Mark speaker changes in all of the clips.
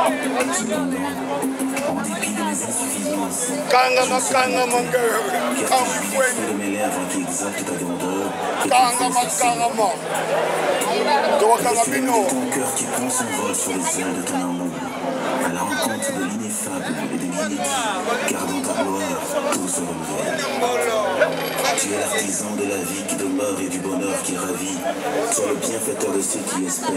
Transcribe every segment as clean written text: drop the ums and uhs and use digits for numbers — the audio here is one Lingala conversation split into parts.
Speaker 1: Cependant, en dépit de mes insuffisances,
Speaker 2: Kanga
Speaker 1: je ne sais
Speaker 2: makanga
Speaker 1: pas
Speaker 2: mange.
Speaker 1: car c'est le fruit de mes lèvres qui exalte ta grandeur et qui
Speaker 2: Kanga
Speaker 1: fait passer
Speaker 2: makanga ma.
Speaker 1: je suis l'homme de ton cœur qui prend son vol sur les ailes de ton amour, à la rencontre de l'ineffable et de l'inédit, car dans ta gloire, tout se renouvelle. Tu es l'artisan de la vie qui demeure et du bonheur qui ravit. Tu es le bienfaiteur de ceux qui espèrent.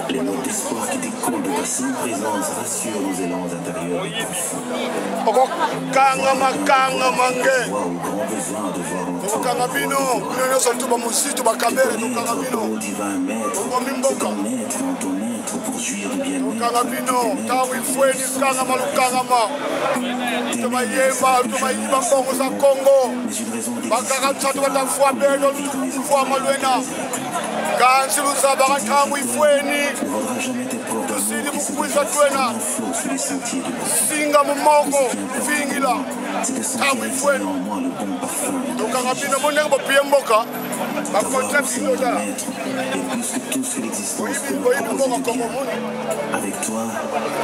Speaker 1: Les notes d'espoir qui découlent de ta sainte présence rassurent nos élans intérieurs et profonds.
Speaker 2: Kanga makanga mange.
Speaker 1: Joie au grand besoin de voir en toi
Speaker 2: Kanga bino, nous sommes tous musitu bakabere to kanga bino.
Speaker 1: divin maître, c'est ton maître en ton être pour jouir du bien-être.
Speaker 2: Kanga bino, tawi fweni kanga malukanga ma. Tumayeba, tumayiba mbongo za Kongo.
Speaker 1: Mais une raison
Speaker 2: Bakaka tshatu batafua beno lufua malwena. Kansi lusaba tawi fweni.
Speaker 1: ne vaudra jamais tes preuves
Speaker 2: Tusidi
Speaker 1: d'amour qui se
Speaker 2: mukwiza
Speaker 1: déversent
Speaker 2: twena.
Speaker 1: comme un flot sur les sentiers de la
Speaker 2: Singa mumoko, fingila.
Speaker 1: c'est de sentir exhaler en moi le bon parfum de ta
Speaker 2: Kanga
Speaker 1: vie.
Speaker 2: bino monenge bopiye mboka.
Speaker 1: D'avoir
Speaker 2: Bakontra
Speaker 1: au Seigneur
Speaker 2: bino da.
Speaker 1: maître, et plus que tout ce que l'existence peut me
Speaker 2: Boyibi mboka
Speaker 1: proposer
Speaker 2: Kongo
Speaker 1: de bien.
Speaker 2: moni.
Speaker 1: Avec toi,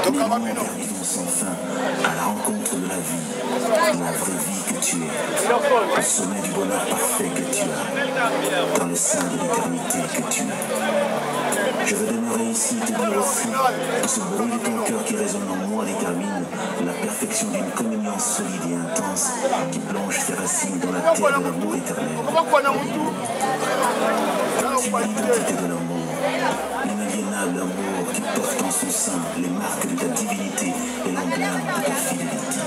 Speaker 1: nous arrivons sans fin à la rencontre de la vie, la vraie vie que tu es, au sommet du bonheur parfait que tu as, dans le sein de l'éternité que tu es. Je veux demeurer ici et te dire aussi que ce bruit de ton cœur qui résonne en moi détermine la perfection d'une communion solide et intense qui plonge ses racines dans la terre de l'amour éternel. Tu es l'identité de l'amour, l'inaliénable amour qui porte en son sein les marques de ta divinité et l'emblème de ta fidélité.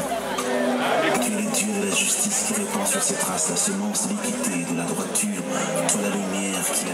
Speaker 1: Tu es le Dieu de la justice qui répand sur ses traces la semence de l'équité et de la droiture, toi la lumière qui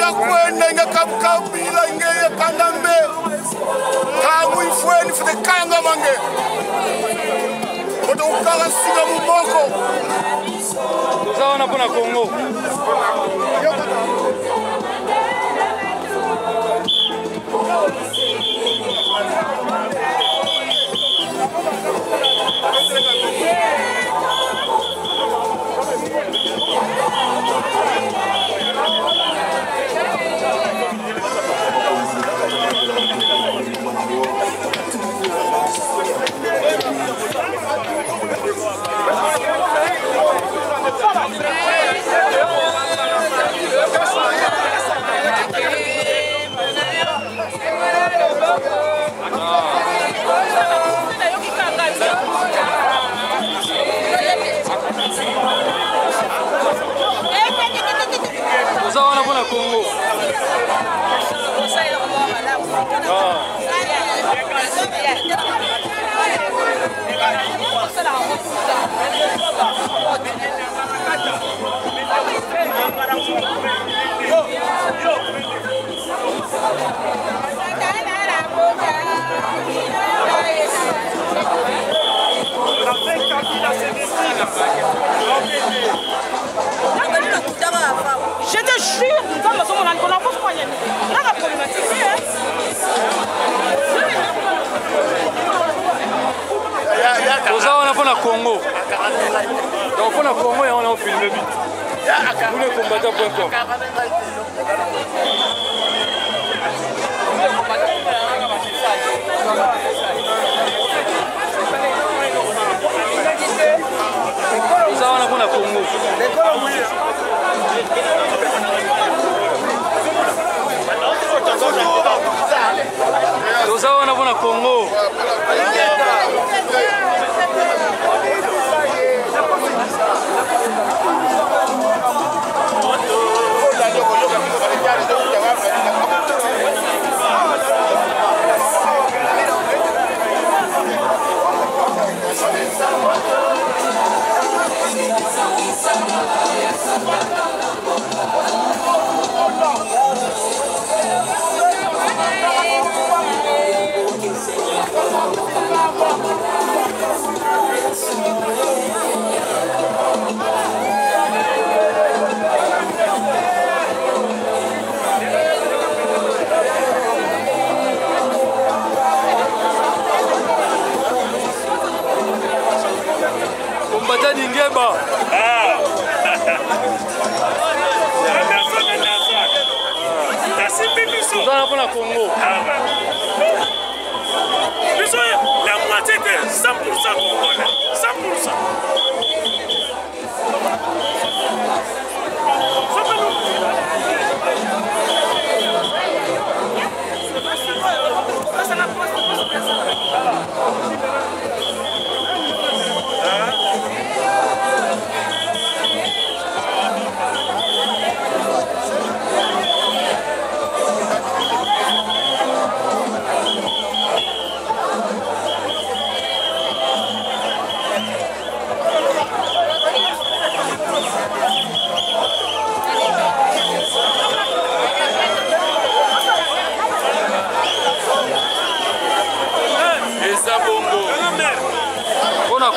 Speaker 2: inga kwenda inga kabila inga kandambe kamu ifweni fute kanga mange koto ukara siga mumoko
Speaker 3: toza na pona Congo Congo.
Speaker 4: Je te jure, on a pas moyen. Là, la problématique,
Speaker 3: on a pas la Congo. Donc, on a Congo et on a filmé vite. Tous les combattants.com. On a pas la Congo. Toza wana bona Congo. Ngeba. Toza pour la Congo.
Speaker 5: La moitié de 100% congolais. 100%.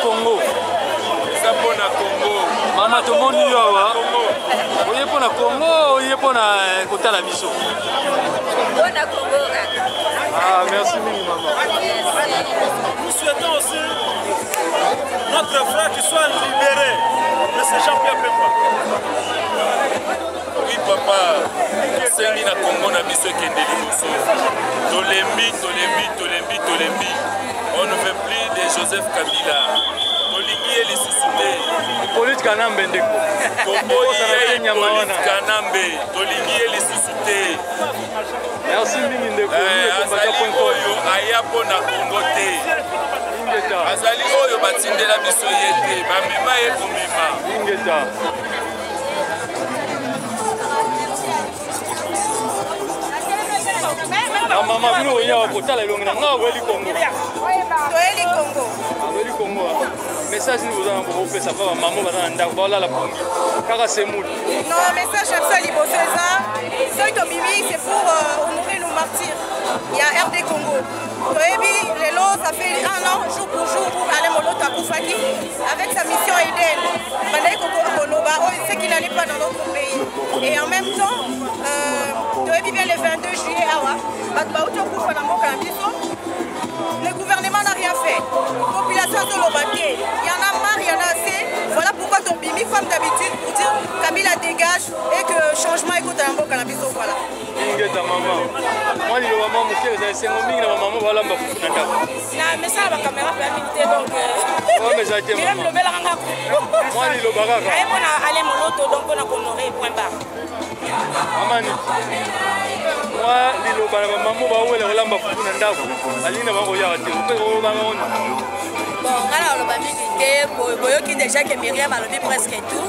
Speaker 3: Congo. Ça pour la Congo. Maman tout le monde y va. Oye pour la Congo, oye pour la côté la biso.
Speaker 6: Bonne Congo.
Speaker 3: Ah merci mille maman.
Speaker 5: Nous souhaitons aussi notre frère qui soit libéré de ces Jean-Pierre Bemba.
Speaker 7: Oui papa, c'est na Congo na biso kendeli biso. Tolembi. On ne veut plus de Joseph Kabila. Tolingi et les sous-soutés.
Speaker 3: Police Kanambe ndeko.
Speaker 7: Police Kanambe. Tolingi et les sous-soutés.
Speaker 3: Merci mingi ndeko.
Speaker 7: Oyo ayapo na Congo te. Azali oyo batindela biso yete. Bamema ye komema.
Speaker 3: Ingeta. Maman bino ya kotala elongi na nga weli Congo.
Speaker 6: Toeli Congo.
Speaker 3: Weli Congo. message ni bozana kopesa pa bamama baza na ndako baolala pongi kaka semuli.
Speaker 4: Non, message na biso ya liboso eza soki tobimi c'est pour honorer nos martyrs ya RD Congo. Toyebi lelo ça fait 1 an jour pour jour Alain Moloto akufaki avec sa mission Eden bandai kokoloba ce qui n'allait pas dans notre pays. Et en même temps toyebi bien le 22 juillet awa bato bauti okufa na mboka na biso. Le gouvernement n'a rien fait. Population de l'Obaké. Il y en a marre, il y en a assez. Voilà pourquoi ton bimi, comme d'habitude, pour dire Kabila dégage et que changement écoute un beau cannabis. Voilà.
Speaker 3: Ingeta maman. Moi, il y a maman, c'est un homme, maman, voilà, ma fille.
Speaker 4: Mais ça, la caméra peut militer donc.
Speaker 3: Ouais, mais j'ai été maman. Moi, il y a le baraga.
Speaker 4: On a allé mon loto, donc on a honoré, point barre.
Speaker 3: Maman, moi, il y a le baraga, maman, va où elle est, on va foutre un dabo. Aline va regarder.
Speaker 6: Bon, alors le bamigité, boyoki déjà que Myriam a levé presque tout.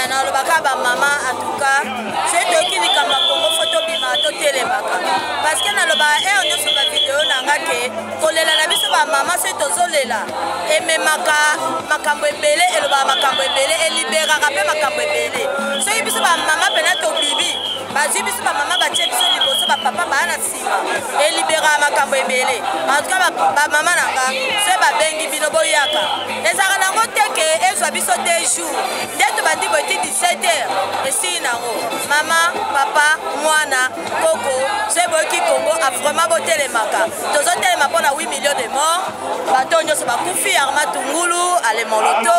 Speaker 6: Dans le baka maman en tout cas, c'est eux qui disent comme Congo photo bima to télémaka. Parce que dans le bas et on est sur la vidéo nanga que kolela la biso ba maman c'est tozolela. Et même makambo ebele et le ba makambo ebele et libéra rapé makambo ebele. So biso ba maman pena to bibi. Bazi biso ba maman ba tie biso liboso ba papa ba na sima. Et libéra makambo ebele. En tout cas ba maman nanga c'est ba bengi bino boyaka. Ezaka nango teke ezwa biso 2 jours. Dès bandi boiti 17h. Et si nango maman, papa, mwana, koko, c'est boki Congo a vraiment boté les makas. Tous autres les mapona 8 millions de morts. Batonyo se bakufi Arma Tungulu, Ale Moloto,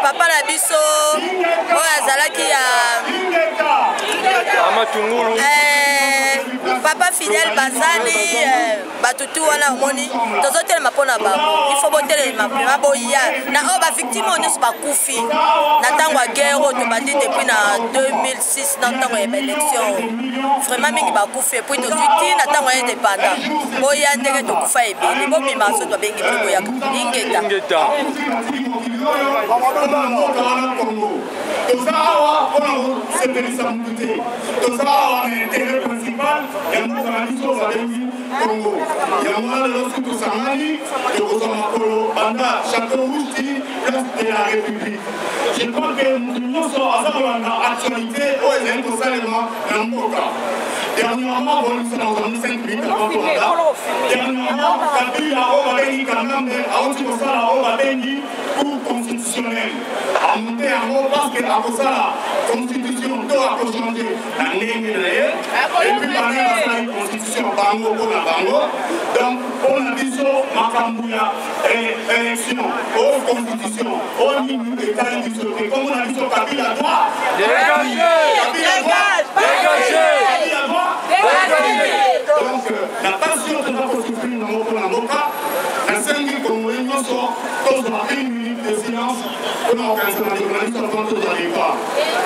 Speaker 6: papa la biso, Azalaki
Speaker 3: Arma Tungulu.
Speaker 6: Papa Fidel Bazani, Batutu wana moni, tous autres les mapona ba. Il faut boter les mapona boya. Na o ba victime on est pas kufi. Na tangwa guerre to bandi depuis na 2006 na tangwa élection. Vraiment mingi ba kufi puis to suite na tangwa indépendant. Boya ndenge to kufa ebele. Bo bima so to bengi boya. Ingeta.
Speaker 2: Tozawa ona sepelisa mute. Tozawa ni intérêt principal ya mukaniso za bengi Congo. Ya mwana lorsque tout sangani de Rosamakolo banda château Routi place de la République. Je crois que nous sommes à l'actualité au événement Salema Namboka. Dernièrement, on nous sommes dans 5 minutes avant le mandat. Dernièrement, Kabila Obabengi Kanambe a aussi pour ça la Obabengi pour constitutionnel. A monté en haut parce que la constitution doit changer la ligne d'ailleurs. Et puis par la constitution Bango pour la Bango. Donc, on a dit ça, Makambouya, élection, constitution, on dit État industriel. Comme on a dit ça, Kabila doit.
Speaker 3: Dégagez! Dégagez!
Speaker 2: Donc, la passion de la construction dans la Moka, la 5 000 Congolais sont tous dans 1 minute de silence pour nous organiser la journaliste avant tous à départ.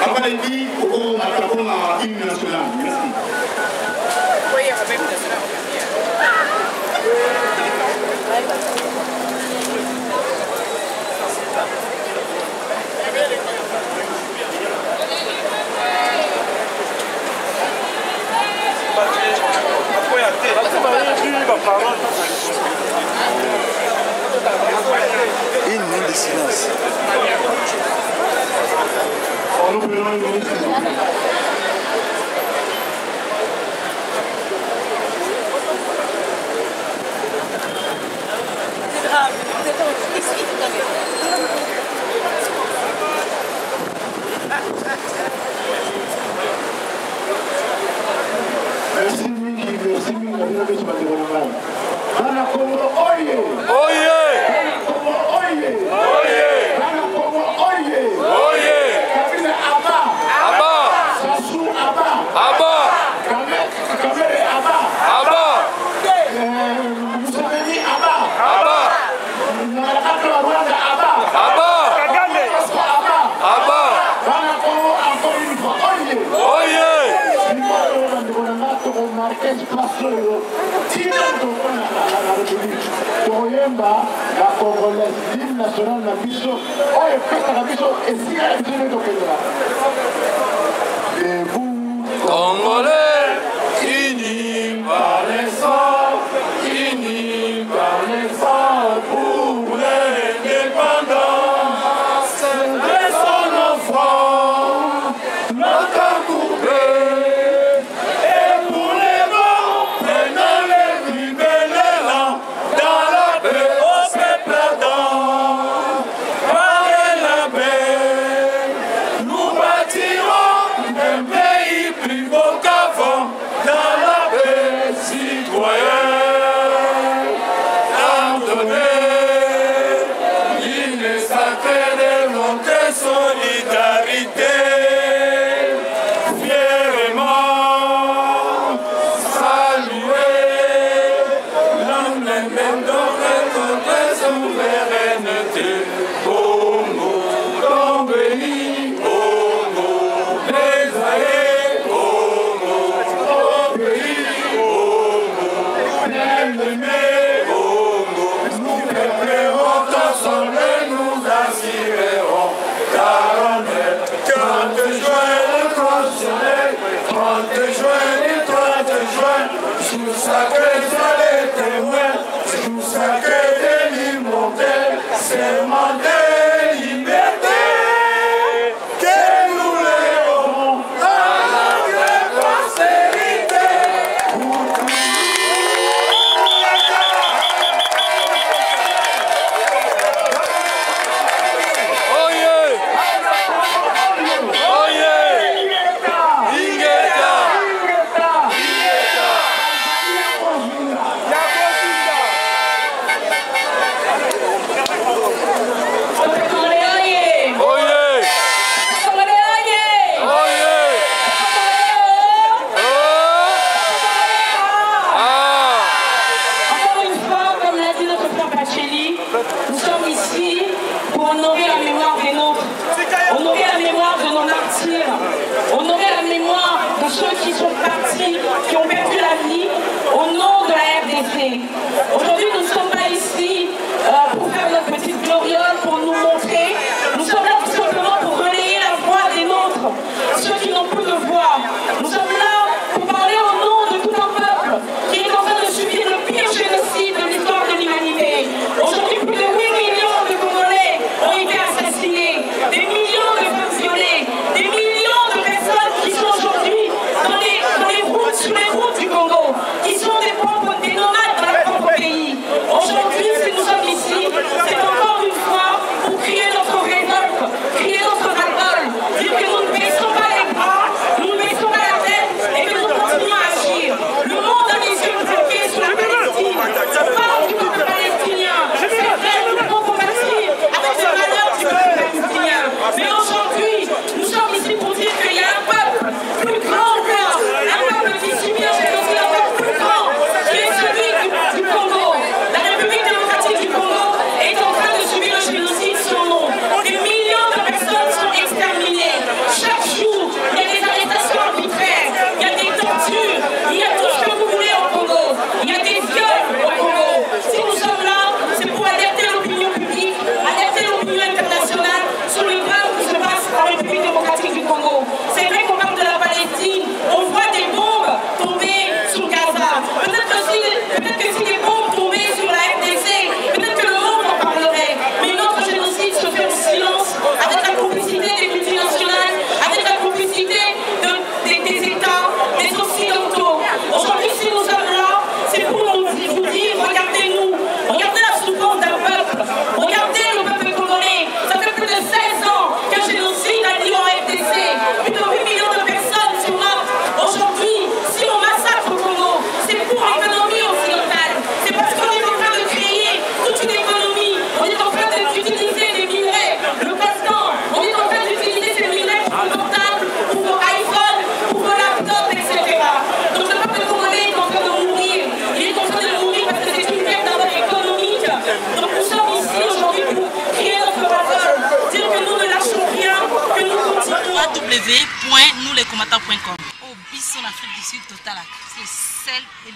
Speaker 2: Après les dit, on a la hymne nationale. Merci.
Speaker 4: Oui, avec nationale.
Speaker 8: Une minute de silence.
Speaker 2: Merci Bana Congo, oye!
Speaker 3: Oye!
Speaker 2: Congo, oye!
Speaker 3: Oye!
Speaker 2: Bana Congo, oye!
Speaker 3: Oye!
Speaker 2: Kabila Abba!
Speaker 3: Abba!
Speaker 2: Sassou Abba!
Speaker 3: Abba!
Speaker 2: Kamere Abba!
Speaker 3: Abba!
Speaker 2: Museveni Abba!
Speaker 3: Abba!
Speaker 2: Akra Rwanda Abba!
Speaker 3: Abba!
Speaker 2: Abba!
Speaker 3: Abba!
Speaker 2: Bana Congo, encore une fois, oye!
Speaker 3: Oye!
Speaker 2: Toyemba la Congolaise, l'hymne national na biso, oyo pesa na biso esika ya biso nde tokendela. Debout
Speaker 3: Congolais, unis par
Speaker 2: les sangs, unis par les sangs pour les te joins, jour sacré, sois les témoins, jour sacré de l'immortel, serment de liberté, que nous léons à notre postérité.
Speaker 8: Nous sommes ici pour honorer la mémoire des nôtres, honorer la mémoire de nos martyrs, honorer la mémoire de ceux qui sont partis, qui ont perdu la vie au nom de la RDC. Aujourd'hui, nous ne sommes pas ici pour faire notre petite gloriole, pour nous montrer. Nous sommes là tout simplement pour relayer la voix des nôtres, ceux qui n'ont plus de voix. Nous sommes là pour parler au nom de tout un peuple qui est en train de subir le pire génocide de l'histoire de l'humanité. Aujourd'hui, plus de 8 millions de Congolais ont été assassinés, des millions de femmes violées, des millions de personnes qui sont aujourd'hui sur les routes du Congo, qui sont des nomades dans leur propre pays. Aujourd'hui, si nous sommes ici, c'est encore une fois pour crier notre révolte, crier notre ras-le-bol, dire que nous ne baissons pas les bras, nous ne baissons pas la tête et que nous continuons à agir. Le monde a les yeux bloqués sur la Palestine. On parle du peuple palestinien. C'est vrai, nous pouvons combattre avec le malheur du peuple palestinien. Mais aujourd'hui, nous sommes ici pour dire qu'il y a un peuple plus grand encore, un peuple qui subit un génocide encore plus grand, qui est celui du Congo. La République démocratique du Congo est en train de subir un génocide sans nom. Des millions de personnes sont exterminées. Chaque jour, il y a des arrestations arbitraires, il y a des tortures, il y a tout ce que vous voulez au Congo. Il y a des viols au Congo. Si nous sommes là, c'est pour alerter l'opinion publique, alerter l'opinion internationale sur le drame qui se passe en République démocratique du Congo. C'est vrai qu'on parle de la Palestine, on voit des bombes tomber sur Gaza. Peut-être que si des bombes tombaient sur la RDC, peut-être que le monde en parlerait. Mais notre génocide se fait en silence, avec la complicité des multinationales, avec la complicité des États, des Occidentaux. Aujourd'hui, si nous sommes là, c'est pour vous dire, regardez-nous, regardez la souffrance d'un peuple, regardez le peuple congolais. Ça fait plus de 16 ans qu'un génocide a lieu en RDC. Plus de 8 millions de personnes sont mortes. Aujourd'hui, si on massacre au Congo, c'est pour l'économie occidentale. C'est parce qu'on est en train de créer toute une économie. On est en train d'utiliser des minerais, le coltan. On est en train d'utiliser ces minerais pour vos portables, pour vos iPhones, pour vos laptops, etc. Donc le peuple congolais est en train de mourir. Il est en train de mourir parce que c'est une guerre d'abord économique. Donc nous sommes ici aujourd'hui pour créer notre parole, dire que nous ne lâchons rien, que nous continuons.
Speaker 9: www.nouslescombattants.com. Au Bisson Afrique du Sud total, c'est le seul et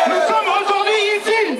Speaker 2: Nous sommes aujourd'hui ici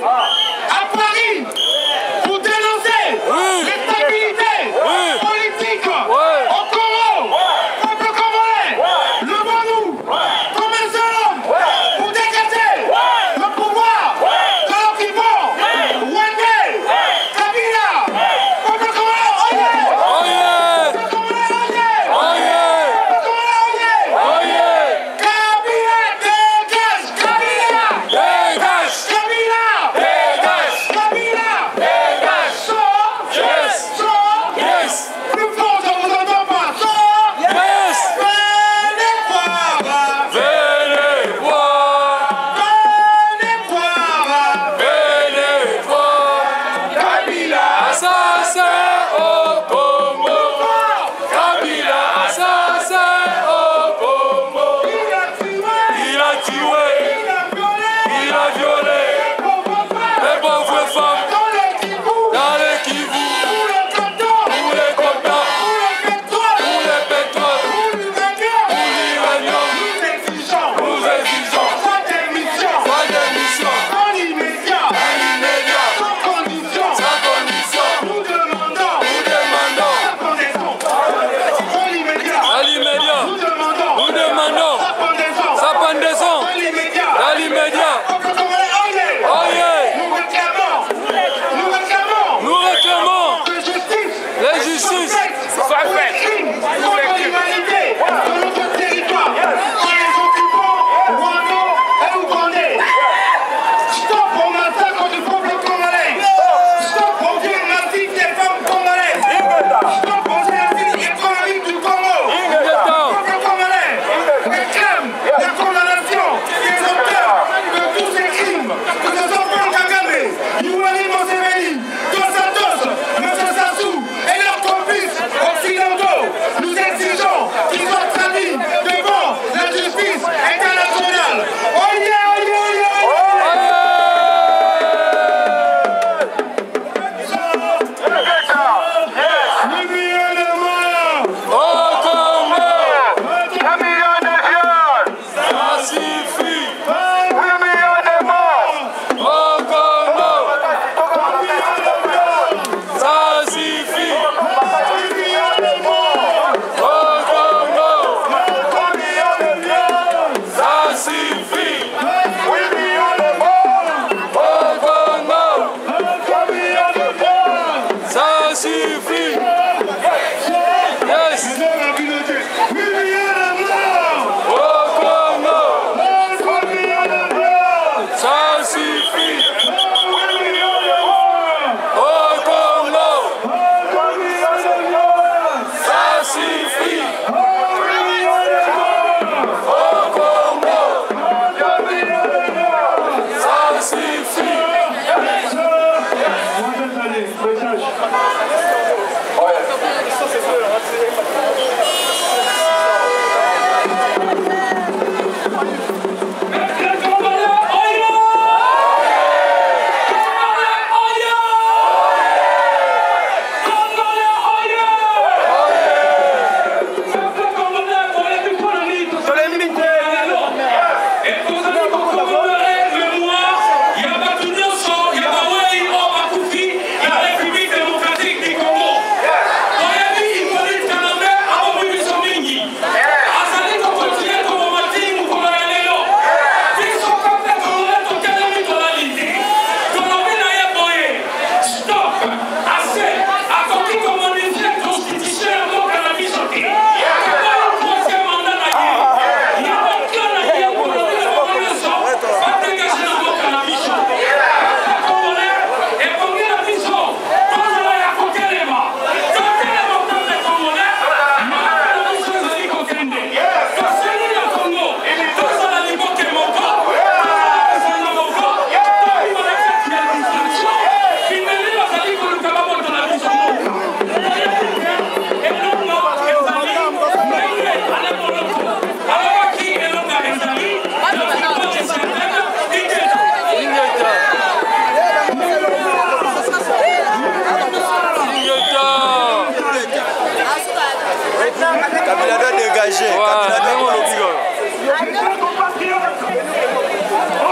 Speaker 10: dégagé.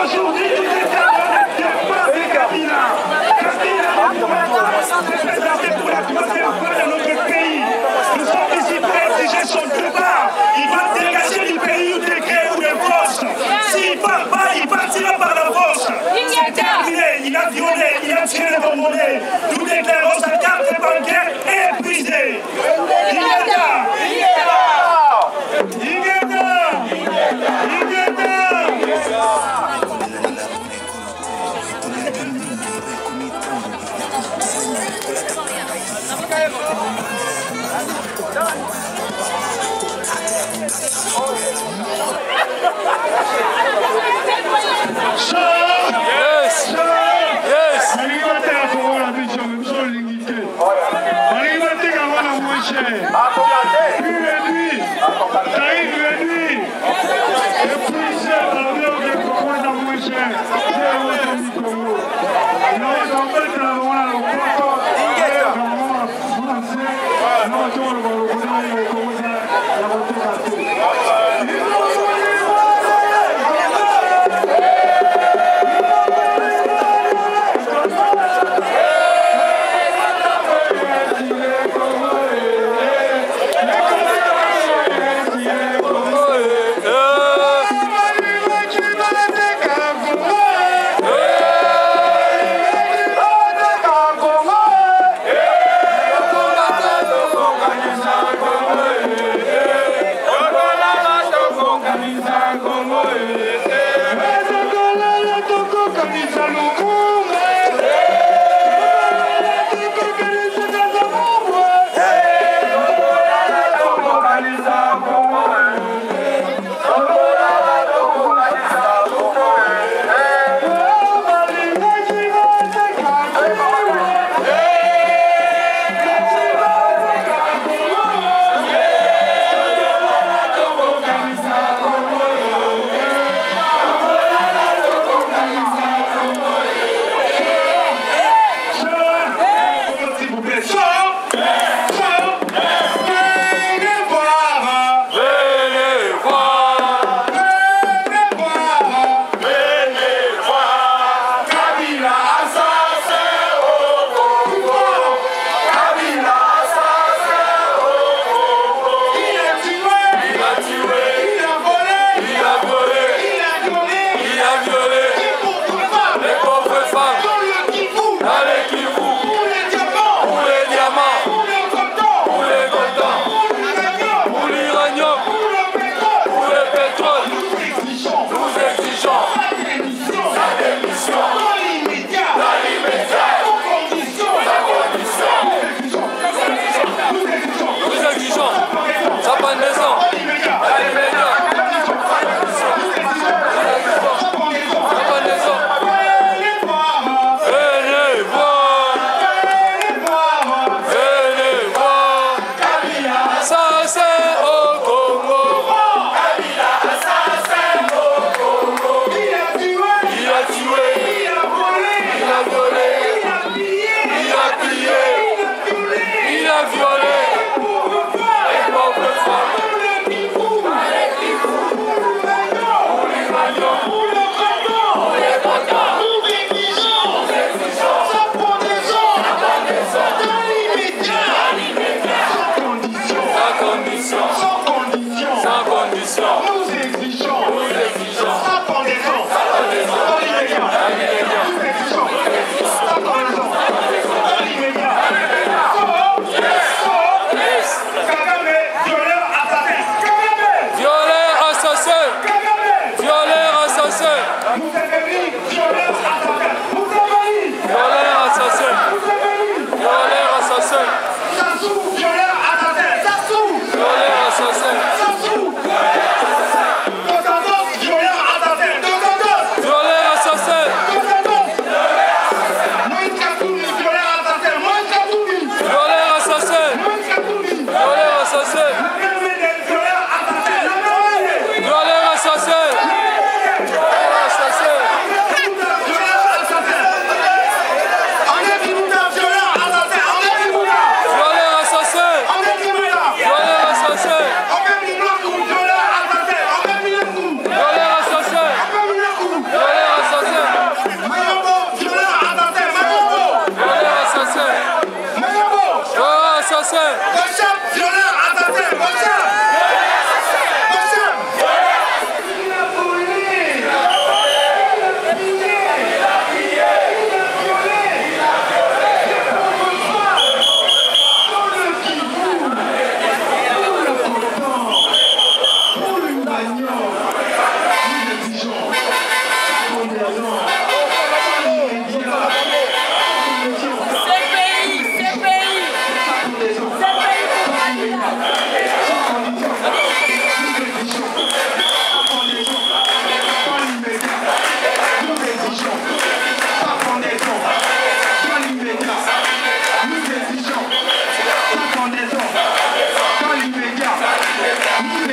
Speaker 2: Aujourd'hui, tout est avec Kabila. Kabila représenté pour la troisième fois dans notre pays. Nous sommes ici pour exiger son départ. Il va dégager du pays ou des grèves ou des forces. S'il ne part pas, il partira par la force. C'est terminé. Il a violé, il a tiré les bonbonnets. Nous déclarons sa carte bancaire épuisée. Il est là.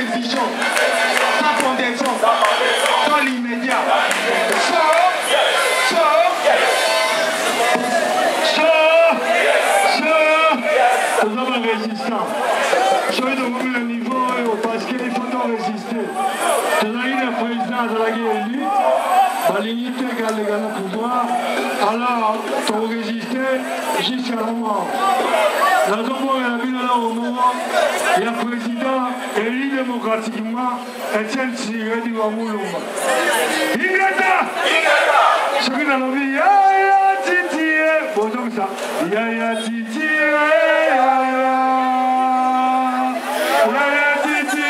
Speaker 2: exigeons ta protection dans l'immédiat. Nous sommes résistants. Je vais devenir le niveau parce qu'il faut donc résister. Nous avons eu le président de la guerre élue, l'unité égale le pouvoir, alors il faut résister jusqu'à la mort. Dans un moment, il y a un président élu démocratiquement, Etienne Tshisekedi du Wamulumba. Ingata! Ce qui est dans la vie, Yaya Titi, bon donc ça, Yaya Titi, Yaya Titi,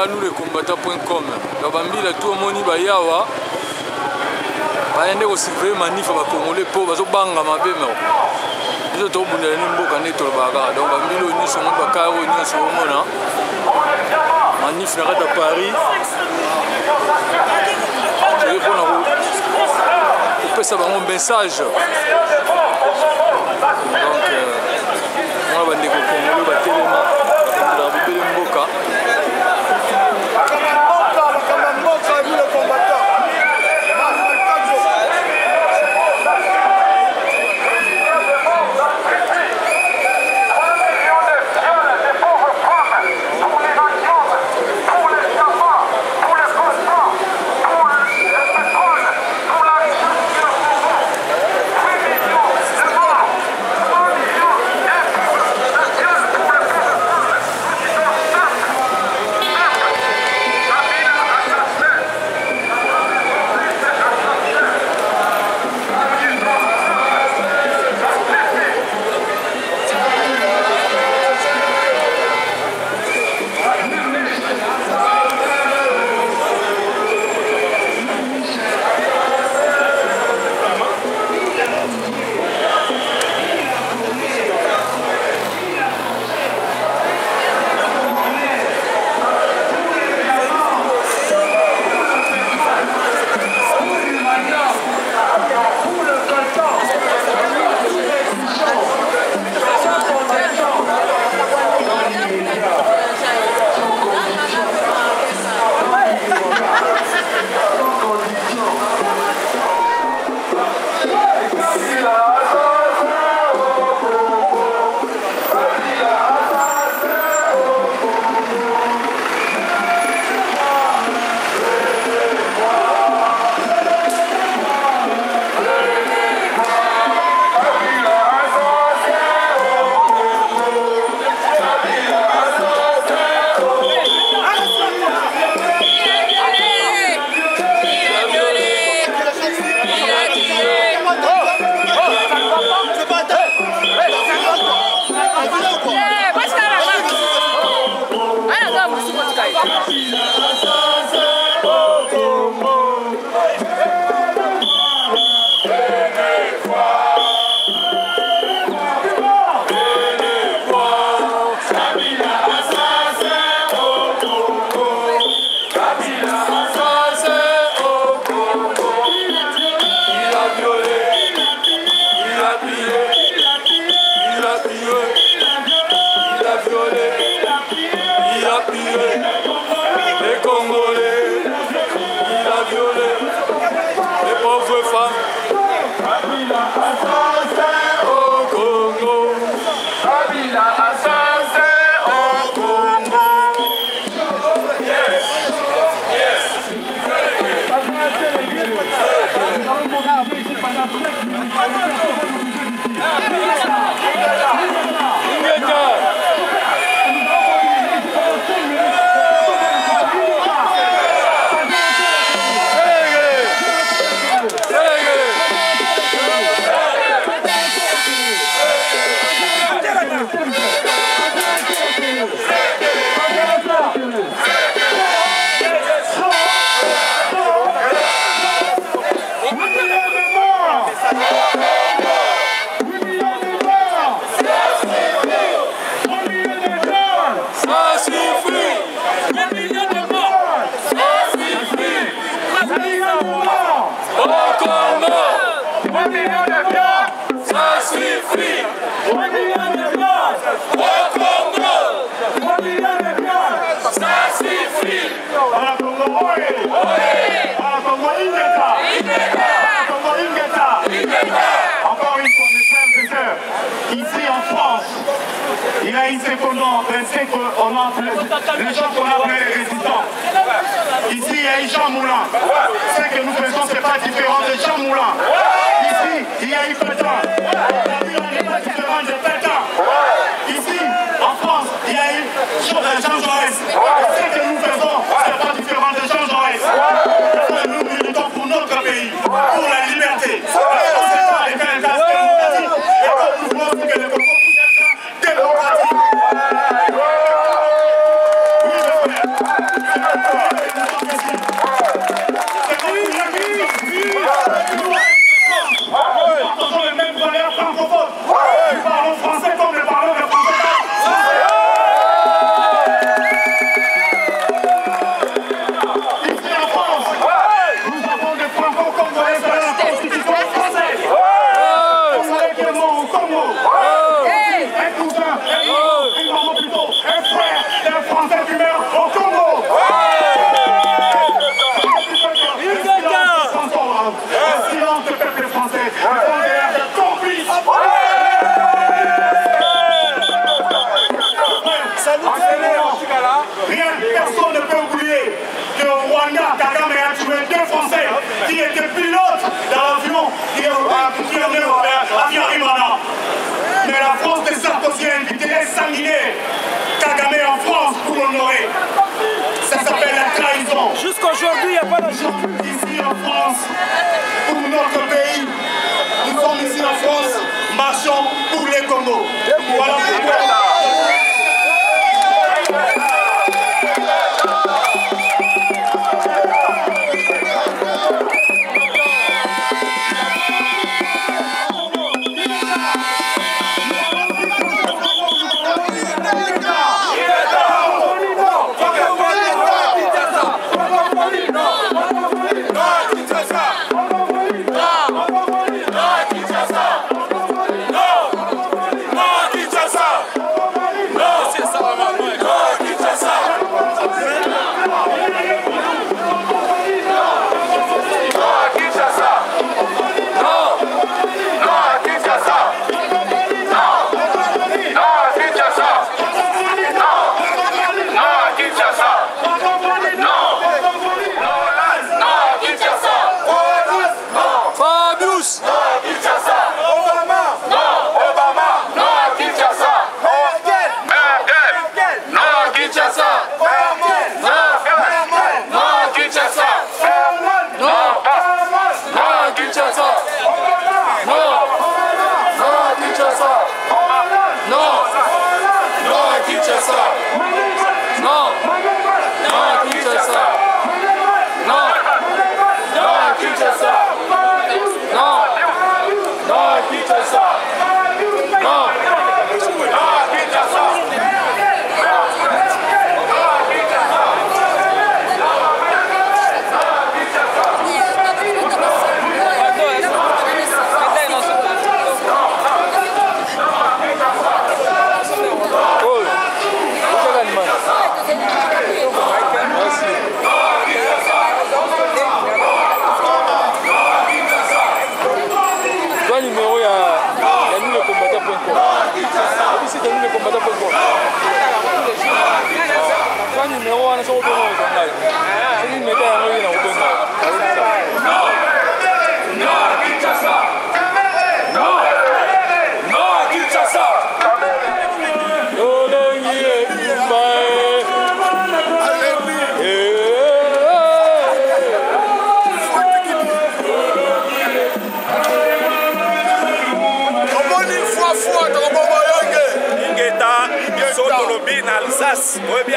Speaker 3: nous les combattants.com. Babambila tout moni bayawa. Bayende ko surveiller manif ba congolais po bazo banga mabema. biso tobundela ni mboka nde tolobaka donc bambili oyo nyonso ngo bakar oyo nyonso omona manif na kati ya Paris toye mpona kopesa bango message donc mwana bandeko kongolo batelema bakendela bobele mboka
Speaker 2: Ici en France, il y a ici les gens qu'on appelle les résistants. Ici, il y a Jean Moulin. Ce que nous faisons, ce n'est pas différent de Jean Moulin. Ici, il y a eu Pétain. La n'est pas différente de Pétain. Ici, en France, il y a eu Jean Jaurès. Ce que nous faisons, ce n'est pas différent de Jean Jaurès. Nous militons pour notre pays, pour la liberté.
Speaker 10: Nous partageons les mêmes valeurs francophones.
Speaker 2: Rien, personne ne peut oublier que au Rwanda, Kagame a tué 2 Français qui étaient pilotes dans l'avion qui est venu à Viarimana. Mais la France de Sarkozy a invité les sanguinaires Kagame en France pour l'honorer. Ça s'appelle la trahison.
Speaker 5: Jusqu'aujourd'hui, il n'y a pas d'argent.
Speaker 2: Ici en France, pour notre pays, nous sommes ici en France, marchons pour les Congo. Voilà pourquoi.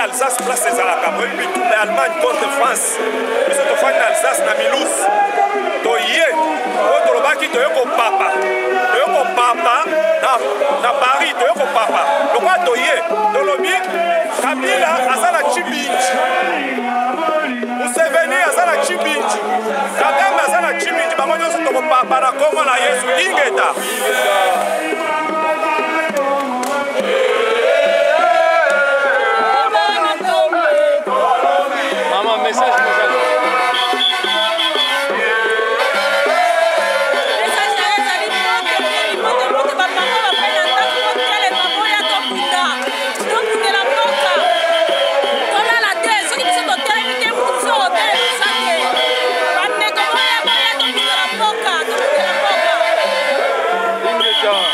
Speaker 5: Alsace place ezalaka boyebi bitumba ya Allemagne contre France biso tofandi na Alsace na Mulhouse toye oyo tolobaki toye kopapa na Paris toye kopapa lokwa toye tolobi Kabila aza na Chibinji Museveni aza na Chibinji Kagame aza na Chibinji bango nyonso tokopapa na kombo na Yesu Ingeta.
Speaker 3: Ingeta.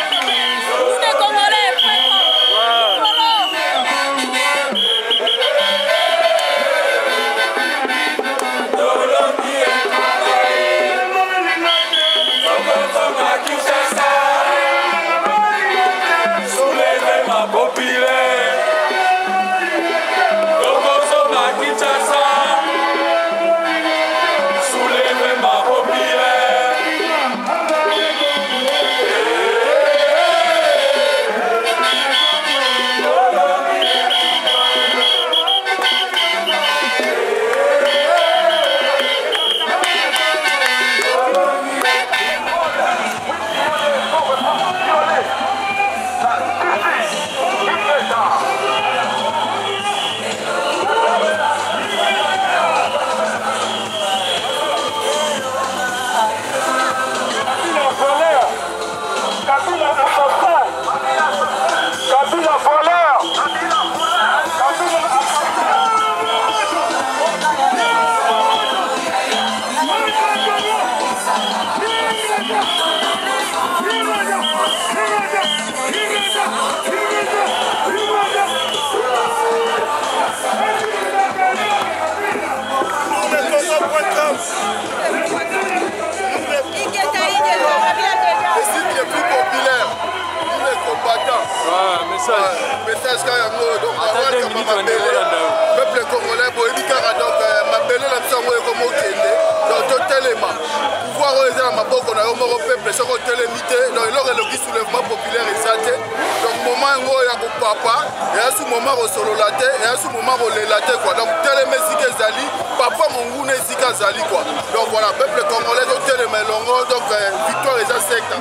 Speaker 10: papa et à ce moment solo la terre et à ce moment la terre quoi. Donc tel mesika ezali papa monguna ezika zali quoi. Donc voilà peuple congolais donc tel melongo donc victoire et ça secte.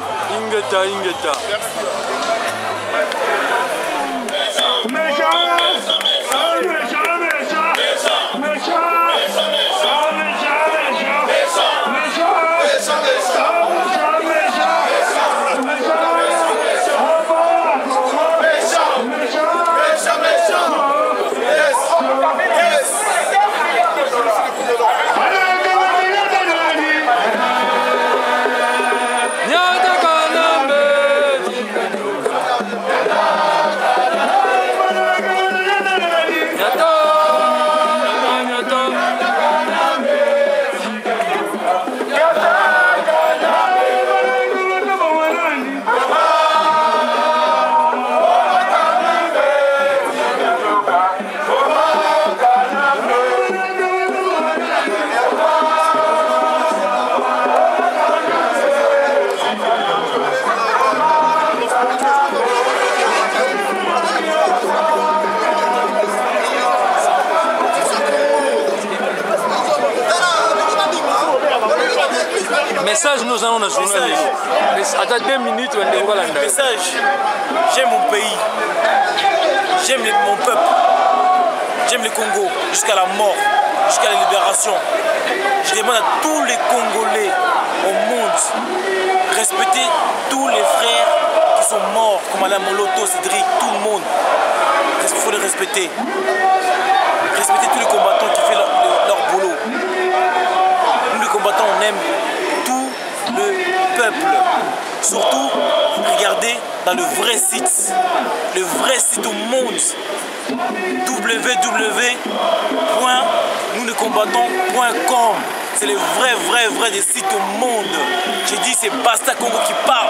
Speaker 3: Ingeta. Message, nous allons dans journal. Attends 2 minutes, on est voilà.
Speaker 11: Message, j'aime mon pays, j'aime mon peuple, j'aime le Congo jusqu'à la mort, jusqu'à la libération. Je demande à tous les Congolais au monde respecter tous les frères qui sont morts, comme Alain Moloto, Cédric, tout le monde. Il faut les respecter. Respecter tous les combattants qui font leur boulot. Nous les combattants, on aime tout le peuple. Surtout, regardez dans le vrai site au monde, www.nouslecombattants.com. C'est le vrai des sites au monde. J'ai dit c'est Basta Congo qui parle.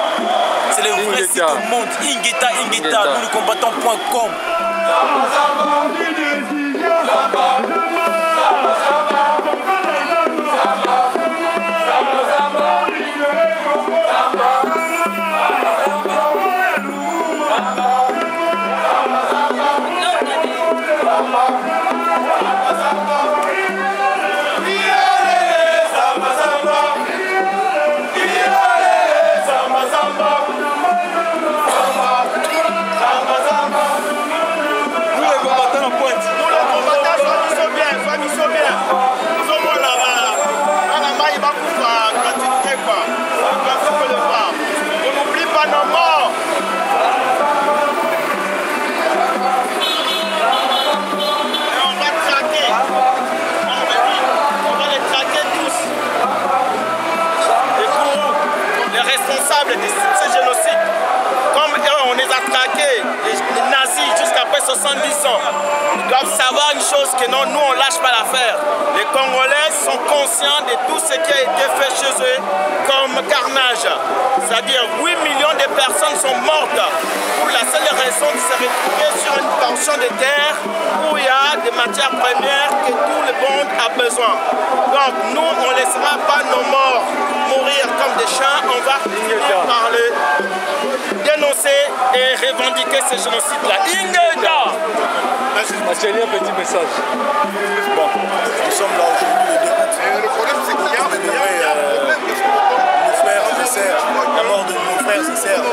Speaker 11: C'est le vrai site au monde. Ingeta, nouslecombattants.com.
Speaker 12: De ce génocide, comme eux, on les a traqués, les nazis, jusqu'après 70 ans, ils doivent savoir une chose que non, nous on lâche pas l'affaire. Les Congolais sont conscients de tout ce qui a été fait chez eux comme carnage. C'est-à-dire 8 millions de personnes sont mortes pour la seule raison de se retrouver sur une portion de terre où il y a des matières premières que tout le monde a besoin. Donc nous, on ne laissera pas nos morts mourir comme des chiens, on va finir par le dénoncer et revendiquer ce génocide-là. Ingeda!
Speaker 3: Mathieu, un petit message.
Speaker 10: Bon, nous sommes là aujourd'hui le 2 août. Le problème, c'est qu'il y a nos frères et sœurs, la mort de nos frères et sœurs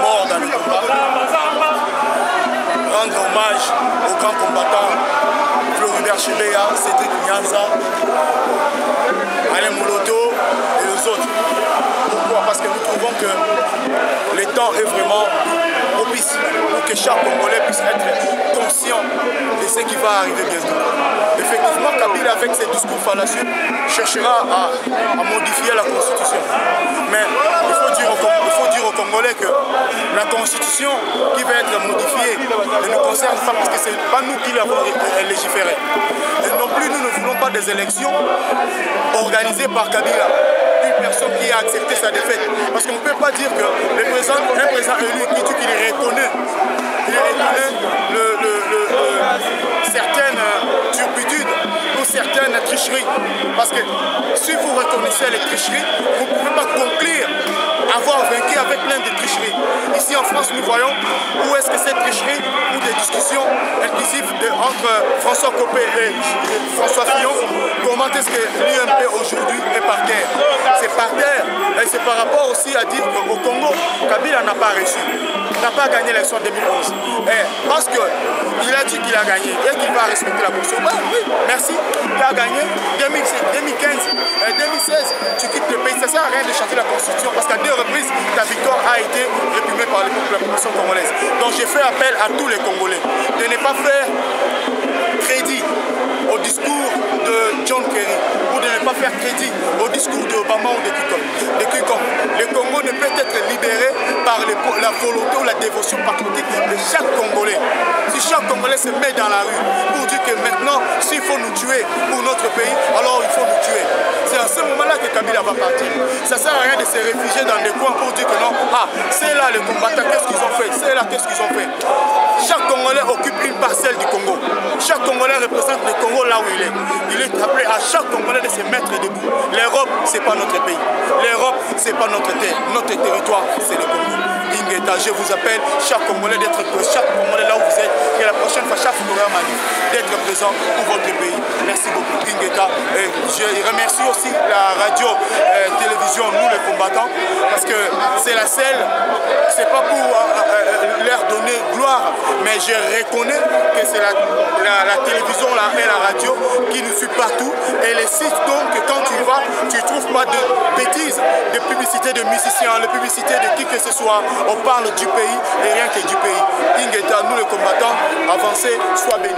Speaker 10: morts dans le combat. Rendre hommage aux grands combattants, Floribert Chebeya, Cédric Nyanza, Alain Moloto et les autres. Pourquoi? Parce que nous trouvons que le temps est vraiment propice pour que chaque Congolais puisse être conscient de ce qui va arriver bientôt. Effectivement, Kabila, avec ses discours fallacieux, cherchera à modifier la Constitution. Mais il faut dire aux Congolais que la Constitution qui va être modifiée ne nous concerne pas parce que ce n'est pas nous qui l'avons légiféré. Et non plus, nous ne voulons pas des élections organisées par Kabila. Une personne qui a accepté sa défaite. Parce qu'on ne peut pas dire que un président élu qui dit qu'il reconnaît certaines turpitudes ou certaines tricheries. Parce que si vous reconnaissez les tricheries, vous ne pouvez pas conclure avoir vaincu avec plein de tricheries. Ici en France, nous voyons où est-ce que ces tricheries ou des discussions inclusives entre François Copé et François Fillon, comment est-ce que l'UMP aujourd'hui est par terre? C'est par terre et c'est par rapport aussi à dire qu'au Congo, Kabila n'a pas réussi, n'a pas gagné l'élection 2011. Et parce qu'il a dit qu'il a gagné et qu'il va respecter la Constitution. Oui, merci, il a gagné 2015 et 2016, tu quittes le pays. Ça ne sert à rien de changer la Constitution parce qu'à 2 reprises, ta victoire a été réprimée par la population congolaise. Donc j'ai fait appel à tous les Congolais de ne pas faire crédit au discours de John Kerry ou de ne pas faire crédit au discours d'Obama ou de quiconque. Le Congo ne peut être libéré par la volonté ou la dévotion patriotique de chaque Congolais. Si chaque Congolais se met dans la rue pour dire que maintenant, s'il faut nous tuer pour notre pays, alors il faut nous tuer. C'est à ce moment-là que Kabila va partir. Ça ne sert à rien de se réfugier dans des coins pour dire que non, c'est là les combattants, qu'est-ce qu'ils ont fait? C'est là, qu'est-ce qu'ils ont fait? Chaque Congolais occupe une parcelle du Congo. Chaque Congolais représente le Congo là où il est. Il est appelé à chaque Congolais de se mettre debout. L'Europe, ce n'est pas notre pays. L'Europe, ce n'est pas notre terre. Notre territoire, c'est le Congo. Ingeta, je vous appelle, chaque Congolais d'être présent, chaque Congolais là où vous êtes, et la prochaine fois, chaque programme d'être présent pour votre pays. Merci beaucoup, Ingeta. Et je remercie aussi la radio, télévision, nous les combattants, parce que c'est la seule, c'est pas pour leur donner gloire, mais je reconnais que c'est la télévision là, et la radio qui nous suit partout. Et les sites, donc, quand tu y vas, tu ne trouves pas de bêtises, de publicité de musiciens, de publicité de qui que ce soit. On parle du pays et rien que du pays. Ingeta, nous les combattants, avancez, sois bénis.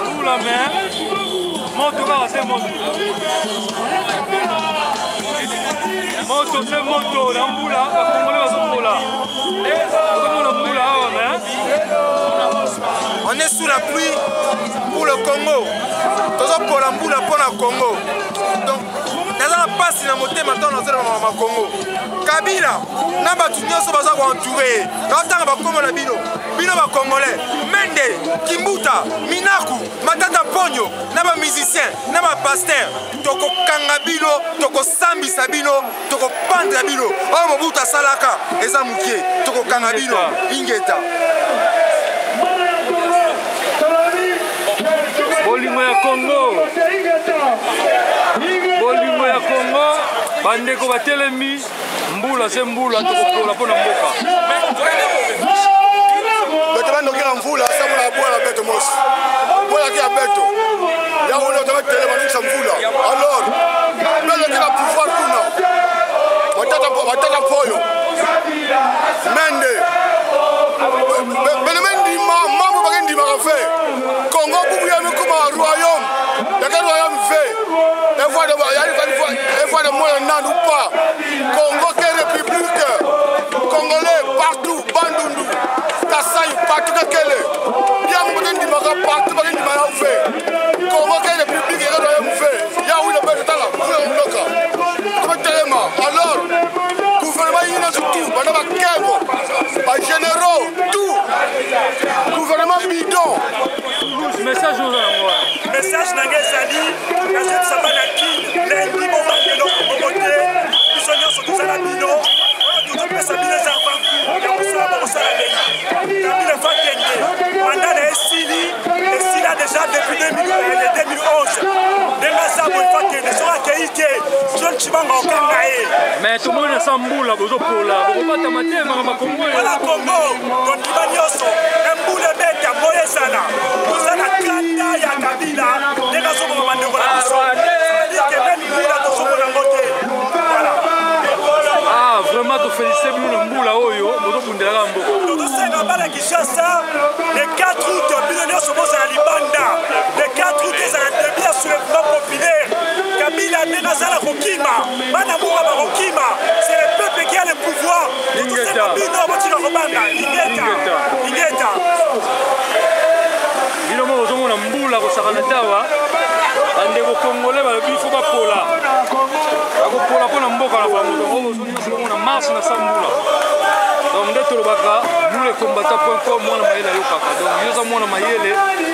Speaker 3: Tout la main, monte là, c'est monte. Moto, c'est moto, la moula,
Speaker 10: on est sous la pluie pour le Congo. Toujours pour la moula pour le Congo. Donc, nous avons passé la montée maintenant dans le Congo. Kabila, nous avons entouré. Nous avons bino Congolais, Mende, Kimbuta, Minaku, Matata Pogno, naba musicien, naba pasteur, toko kangabilo, toko sambi sabilo, toko pandabilo, oh Mobutu Salaka, eza mukie, toko kangabilo, Ingeta.
Speaker 3: Bolingo ya Congo, bolingo ya Congo, bandeko batelemi, mbula se mbula tokopola pona mboka.
Speaker 10: Beto nokela mvula samu na bola beto mos. Bola ki beto. Ya wona to tele manisha mvula. Alors, bele ki la pouvoir kuna. Watata poyo. Mende. Bele mendi mambo bagendi makafe. Congo bubu ya mikuma royaume. Ya ka royaume fait. Et fois de moyen nan ou pas. Congo que république. Congolais partout, Bandundu. Kassai, partout que kele. Ya mboten di maka partout bagendi maka fait. Congo que république et royaume fait. Ya oui le beto tala. Vous mloka. Comme telema. Alors, gouvernement il est tout. Bana kebo. Ba généraux tout. Gouvernement bidon.
Speaker 3: Message aux gens.
Speaker 5: Message Nangezali, la jeune Sabanaki, lundi, bon matin, donc, pour voter, ils sont sur tout ça, la bino, tout le monde s'habille les enfants, et on s'en va, Kabila Fakende, mandat est Sili, et Sili a déjà depuis 2011, les Mazabou Fakende, sont accueillis, John Chibanga au Kangaé.
Speaker 3: Mais tout le monde est sans boule, vous êtes pour là, vous ne pouvez pas t'amater, mais Congo.
Speaker 5: Voilà Congo, donc Ibanioso, un boule bête à Moyesana, vous avez la carte ya Kabila, les gars sont vraiment de la mission. C'est-à-dire que même Moula, tout le monde a voté. Voilà.
Speaker 3: Ah, vraiment, tu félicite Moula Oyo, vous êtes pour la Gambo.
Speaker 5: Nous sommes à Kinshasa, le 4 août, millionnaires sont à Libanda. Le 4 août, ils ont un début sur le plan populaire. Kabila Benazala Rokima, Manamoura Rokima, c'est le peuple qui a le pouvoir. Ingeta.
Speaker 3: Congolais il faut pas pola. Bakopola pour na mboka na bango. Donc on a marche na sambula. Donc ndeto lobaka nous les combattants.com mwana mayele yokaka. Donc yoza mwana mayele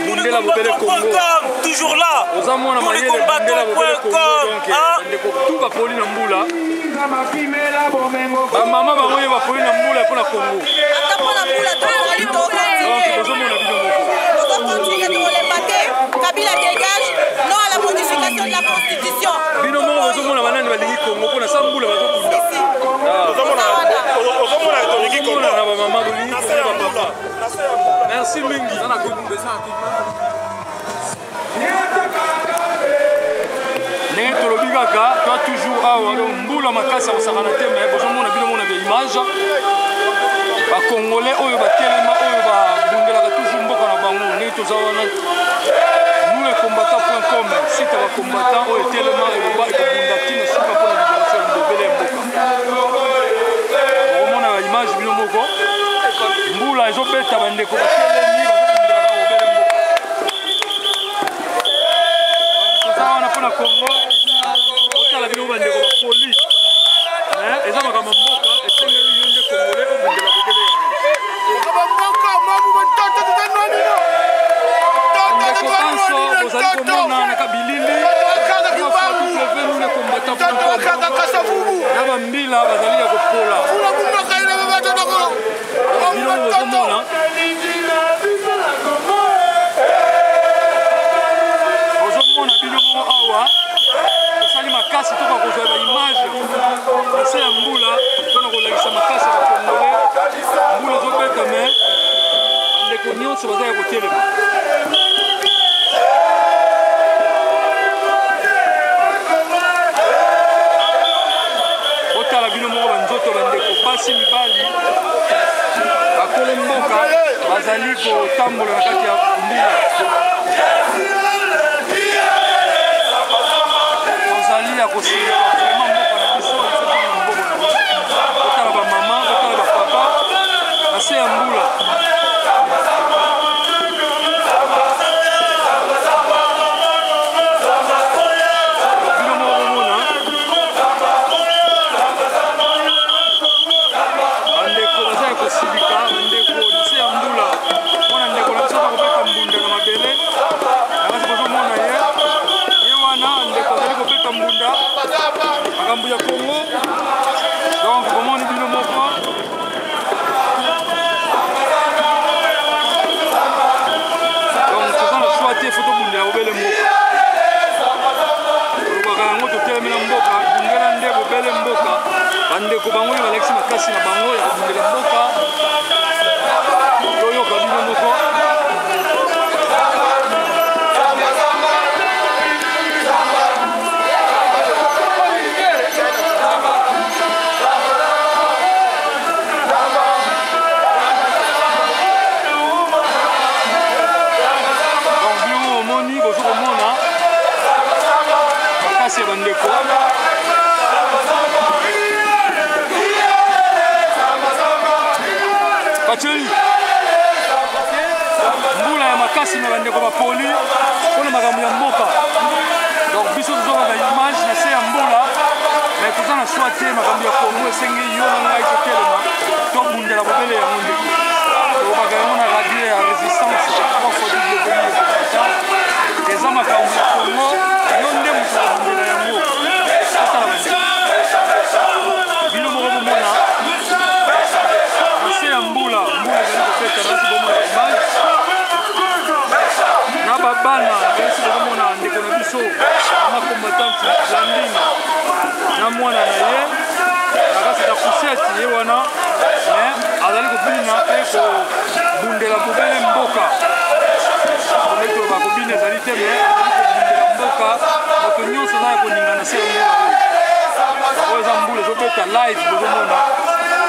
Speaker 3: bundela bobele Congo.
Speaker 11: Toujours là.
Speaker 3: Oza mwana mayele bundela bobele Congo. Donc ndeko tout ba poli na mbula. Ba mama ba moye ba poli na mbula pour na Congo.
Speaker 4: Ata pour na mbula to ali to Kabila dégage, non à la modification de la constitution.
Speaker 3: Merci Mingi. Ndenge tolobi kaka toi toujours awa mbula makasi ya kosakana te mais bozomona bino mona ba image bakongolais oyo batelema oyo babundelaka toujours mboka na bango ndenge toza wana nous les combattants.com site ya bacombattant oyo etelema eloba ekobunda ntina suka mpona libération ya mbobele ya mboka okomona ba image bino moko mbula ezobeta bandeko batelemi bazobundelaka mobele mboka toza wana mpona Congo otala bino bandeko bapoli eza makambo mboka esengeli yo nde congolais obundela bobele yango ndeko banso bozali komona na kabilili nous les combattants.com na bambila bazali ya kopola bino bozomona bino moko awa tosali makasi toka kozwa baimage na se ya mbula mpona kolakisa makasi ya bakongole mbula ezobeta me bandeko nyonso baza ya kotelema botala bino moko banzoto bandeko basi mibali bakolo mboka bazali kotambola na kati ya mbula tozali ya kosilika vraiment mboka na biso mboka na biso kotala bamama kotala bapapa na se ya mbula bino moko komona bandeko baza ya kosilika bandeko na se ya mbula mpona ndeko na biso bakobeta mbunda na mabele nakasi bozomona ye wana ndeko azali kobeta mbunda makambo ya Congo donc bomoni bino moko donc toza na choix te fo tobundela bobele mboka olobaka yango totelemi na mboka bundela nde bobele mboka bandeko bango oyo balakisi makasi na bango ya kobundela mboka toyoka bino moko bandeko Pacheli mbula ya makasi na bandeko bapoli mpona makambo ya mboka donc biso tozokaka image na se ya mbula mais toza na choix te makambo ya Congo esengeli yo na ngai totelema tobundela bobele yango ndeko tokobaka yango na radio ya résistance eza makambo ya Congo yo nde moto akobundela yango otala bandeko bino moko bomona na se ya mbula ezali kopeta nasi bomona image na babana esi bokomona ndeko na biso amakombatante Blandine na mwana na ye nakasi na poussette ye wana mais azali kobina mpe kobundela bobele mboka ndeko bakobina ezali te mais azali kobundela mboka moto nyonso aza ya koninga na se ya mbula oyo eza mbula ezobeta live bozomona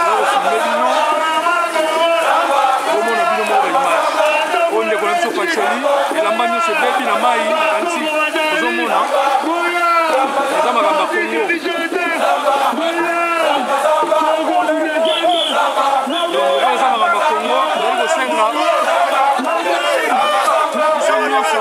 Speaker 3: eza kofilme bino bomona bino moko baimage oyo ndeko na biso Pacheli elamba nyonso ebebi na mai nakanisi ozomona eza makambo ya Congo eza makambo ya Congo ezali kosenga biso nyonso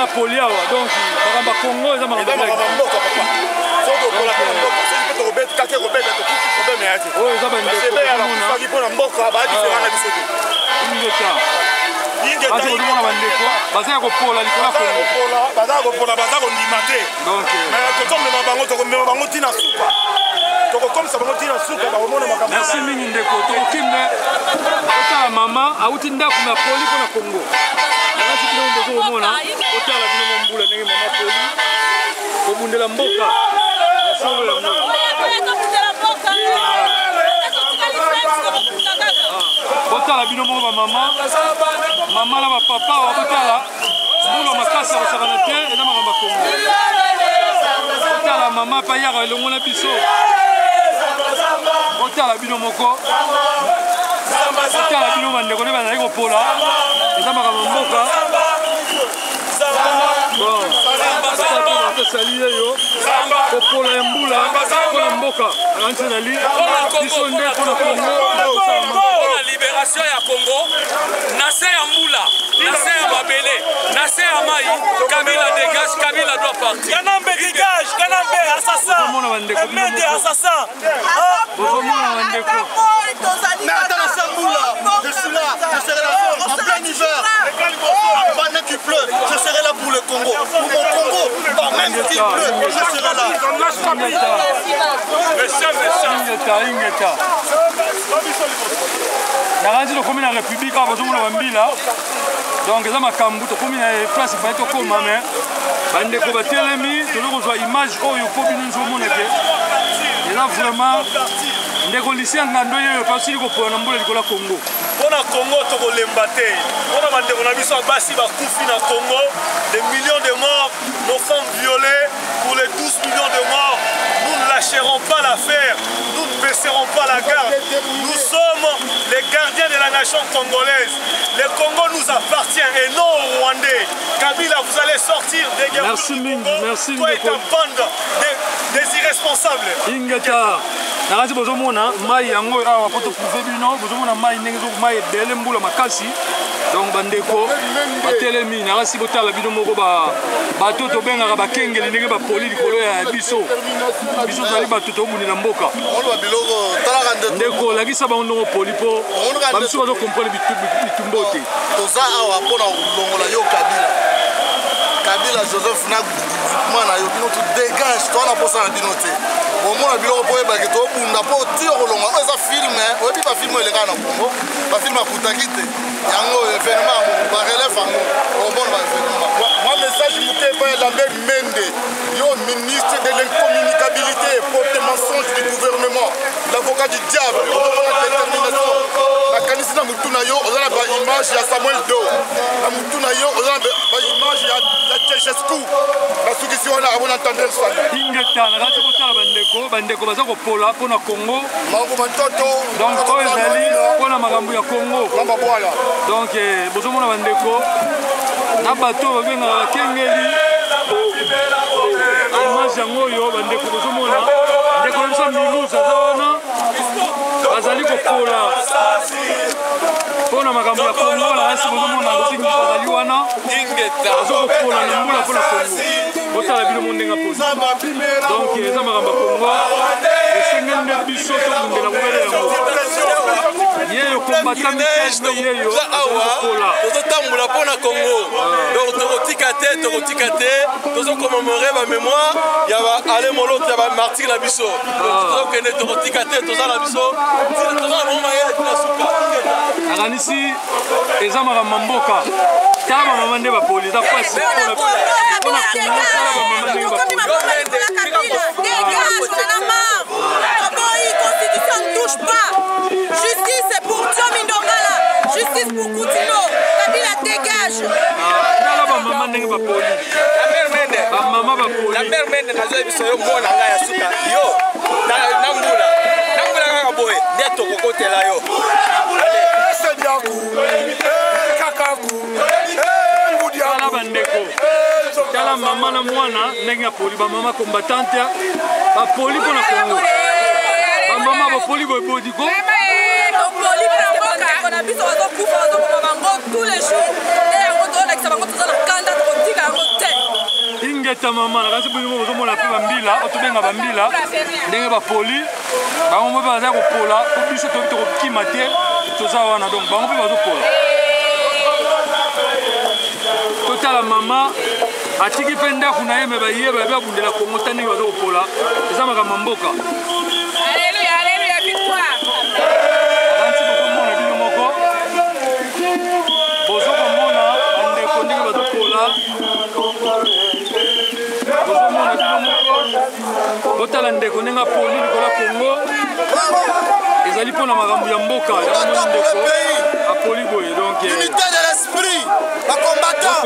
Speaker 3: nanga poli awa donc makambo ya Congo eza makambo ya
Speaker 10: mboka papa soki okola soki mpe tokobeta kake kobeta tokuti problème ya te
Speaker 3: oyo eza
Speaker 10: bandekofaki mpo na mboka badiférent na biso te
Speaker 3: ingeta ati kozomona bandeko baza ya kopola likolo ya Congo
Speaker 10: baza kopola baza kondima te tokomema bango tokomema bango ntina suka tokokomisa bango ntina suka bakomona makambo
Speaker 3: merci mingi ndeko tokokende otala mama auti ndako na poli mpo na Congo nakati bino bozokomona otala bino mombula ndenge mama poli kobundela mboka ya solo yango botala bino moko bamama mama na bapapa botala mbula makasi ya kosakana te eza makambo ya Congo botala mama mpa yaka elongo na biso botala bino moko botala bino bandeko nde bazali kopola eza makambo ya mboka basali yeyo kopola ya mbula mpona mboka akanti nali biso nde mpona Congo
Speaker 7: libération ya Congo na se ya mbula na se ya mabele na se ya mai Kabila dégage Kabila doit partir
Speaker 11: Kanambe dégage Kanambe assassin Mende assassin
Speaker 3: bozomona bandeko
Speaker 10: mais attends la samboula je suis là je serai là en plein hiver pendant qu'il pleut je serai là pour le Congo pour mon Congo même s'il pleut je serai là
Speaker 3: ingeta nakanzi tokomi na république awa bazomona bambila donc eza makambo tokomi na place efali tokoma me bandeko batelemi tozo kozwa image oyo mpo bino nzomona ke eza vraiment ndeko lisi ngando yeyo pasili kopola na mbula likolo ya Congo
Speaker 11: mpona Congo tokolemba te mpona bandeko na biso basi bakufi na Congo des millions de morts nos femmes violées pour les 12 millions de morts nous ne lâcherons pas l'affaire nous ne baisserons pas la garde nous sommes les gardiens de la nation congolaise le Congo nous appartient et non aux Rwandais Kabila vous allez sortir des guerres
Speaker 3: merci Mingi merci
Speaker 11: toi et ta bande des irresponsables
Speaker 3: ingeta nakanzi bozomona mai yango awa po toprouve bino bozomona mai ndenge mai ebele mbula makasi donc bandeko batelemi nakasi botala bino moko bato tobengaka bakengeli ndenge bapoli likolo ya biso tozali bato tobundela mboka ndeko olakisa bango ndongo poli mpo babiso bazokomprene bitumbo te
Speaker 10: toza awa mpona kolongola yo Kabila Joseph na groupement na yo bino tu dégage to na posa na bino te bomona biloko po ebaki to bunda po tio kolonga eza filme oyebi ba filme eleka na Congo ba filme akutaki te yango événement ba relève yango bomona ba événement moi message muté pa Lambert Mende yo ministre de l'incommunicabilité porte mensonge du gouvernement l'avocat du diable la détermination la kanisi na mutu na yo ozala ba image ya Samuel Do na mutu na yo ozala ba image ya Chesku na sukisi wana abona entendre ça
Speaker 3: ingeta nakati botala bandeko baza kopola mpona Congo donc oyo ezali mpona makambo ya Congo donc bozomona bandeko na bato babengaka bakengeli image yango oyo bandeko bozomona ndeko na biso Miluzi aza wana bazali kopola mpona makambo ya Congo nakasi bozomona ngosingi bazali wana azokopola na mbula mpona Congo botala bino mondenge poli donc eza makambo ya Congo esengeli nde biso tokundela kobela yango yeyo kombata mikese yeyo azokopola
Speaker 7: tozotambola mpona Congo donc tokotika te tozokomemore bamémoire ya baale moloto ya bamartire na biso tozokende tokotika te toza na biso toza na bango mayele tina suka
Speaker 3: akanisi eza makambo ya mboka tala bamama nde bapoli eza pasi mpona Congo tala bamama ndenge bapoli
Speaker 4: justice c'est pour Tiomi Ndongala, justice pour Koutino, Kabila dégage.
Speaker 3: Tala bamama ndenge bapoli bamama bapoli
Speaker 11: la mère Mende nazoyi biso yo mona nga ya suka yo na mbula kaka boye nde tokokotela yo
Speaker 3: tala bandeko tala mama na mwana ndenge apoli bamama combattante bapoli mpona Congo bamama bapoli boyebodiko
Speaker 4: bapoli mpona na biso bazokufa bazokoma bango tous les jours nde yango tolakisa bango toza na kanda tokotika yango
Speaker 3: ingeta mama na kasi bino ozomona pe bambila otobenga bambila ndenge bapoli bango mpe baza kopola po biso toki tokokima te toza wana donc bango mpe bazopola totala mama atiki mpe ndako na ye me baye babe abundela kongo ta ndenge baza kopola eza makambo mboka bokomona bino moko bozokomona bandeko ndenge bazopola bozomona bino moko botala ndeko ndenge apoli likolo ya kongo ezali mpona makambo ya mboka yamona ndeko apoli boye donc
Speaker 13: unité de l'esprit bacombattant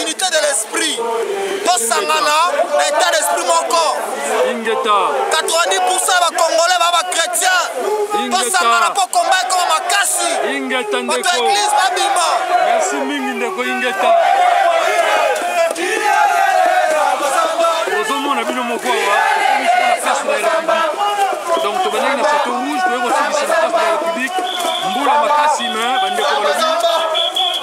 Speaker 13: unité de l'esprit tosangana na état d'esprit moko
Speaker 3: ingeta
Speaker 13: 90% ya bacongolais baa bachrétien tosangana mpo komba ekoma makasi
Speaker 3: ingeta
Speaker 13: bato
Speaker 3: ndeko
Speaker 13: église babima
Speaker 3: merci mingi ndeko ingeta ozomona bino moko awa place de la République donc tobandaki na château rouge toyei kosilisa na place de la République mbula makasi me bandeko balobi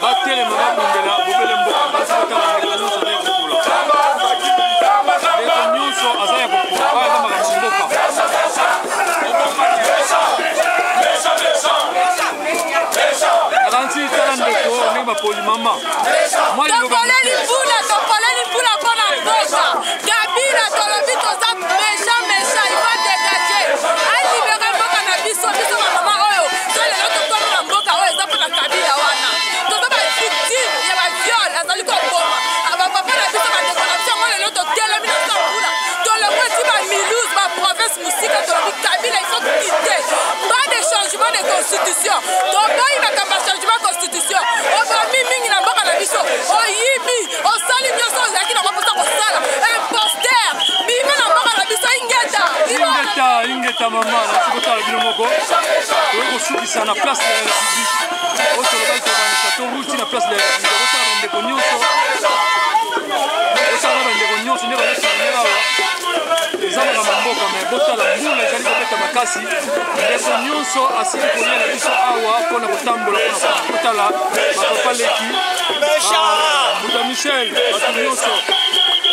Speaker 3: batelema babundela bobele mboka kasi botala ndeko nyonso aza ya kopula ndeko nyonso aza ya kopula oyo eza makambo mboka nakanisi tala ndeko ndenge bapoli mama
Speaker 14: topoleli mpula mpona mboka kabila tolobi toza méchant iva dégage alibere mboka na biso bamama oyo to lelo tokomona mboka oyo eza mpona kabila wana toza bavictime ya baviole azali koboma bapapa na biso bandeko na biso yango lelo totelemi na sambula tolongo eti bamiluse baprovince mosika tolobi kabila ifo kite pas de changement de constitution toboyi makambo ya changement constitution obomi mingi na mboka na biso oyibi osali nyonso ozalaki nango mposa kosala imposter bima na mboka na biso ingeta
Speaker 3: mama nasi kotala bino moko toyei kosukisa na place de la République oyo tolobaki tobana château rouge ti na place de la République otala bandeko nyonso nde bazosouvenir awa eza makambo mboka me botala mbula ezali kobeta makasi ndeko nyonso asili kolia na biso awa mpona kotambola mpona kotala bapapa leki buda michel bato nyonso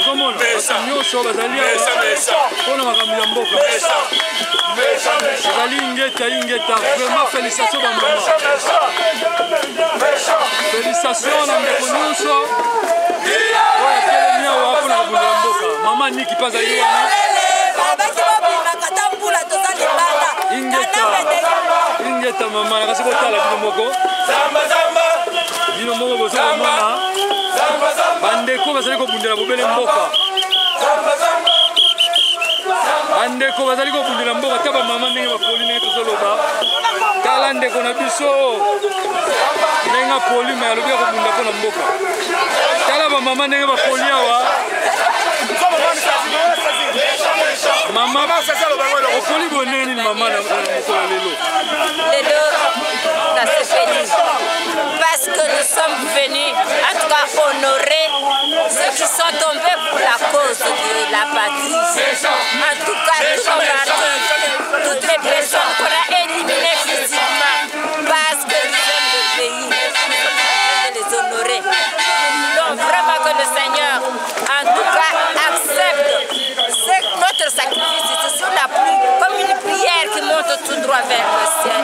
Speaker 3: ozomona bato nyonso bazali awa mpona makambo ya mboka ezali ingeta vraiment félicitation bamama félicitation na ndeko nyonso oyo atelemi awa mpona kobundela mboka mama niki mpe azali wana ingeta mama nakasi kotala bino moko bozokomona bandeko bazali kobundela bobele mboka bandeko bazali kobundela mboka ta bamama ndenge bapoli ndenge tozoloba tala ndeko na biso ndenge apoli me alobi ya kobunda mpona mboka tala bamama ndenge bapoli awa mama opoli bonene nini mama na mokolo lelo
Speaker 6: na sepeli parce que nous sommes venus en tout cas honorer ceux qui sont tombés pour la cause de la patrie. En tout cas, tous nos martyrs, toutes les personnes qu'on a éliminées physiquement parce que nous aimons le pays, nous les honorer. Nous voulons vraiment que le Seigneur, en tout cas, accepte notre sacrifice. C'est sur la pluie, comme une prière qui monte tout droit vers le ciel.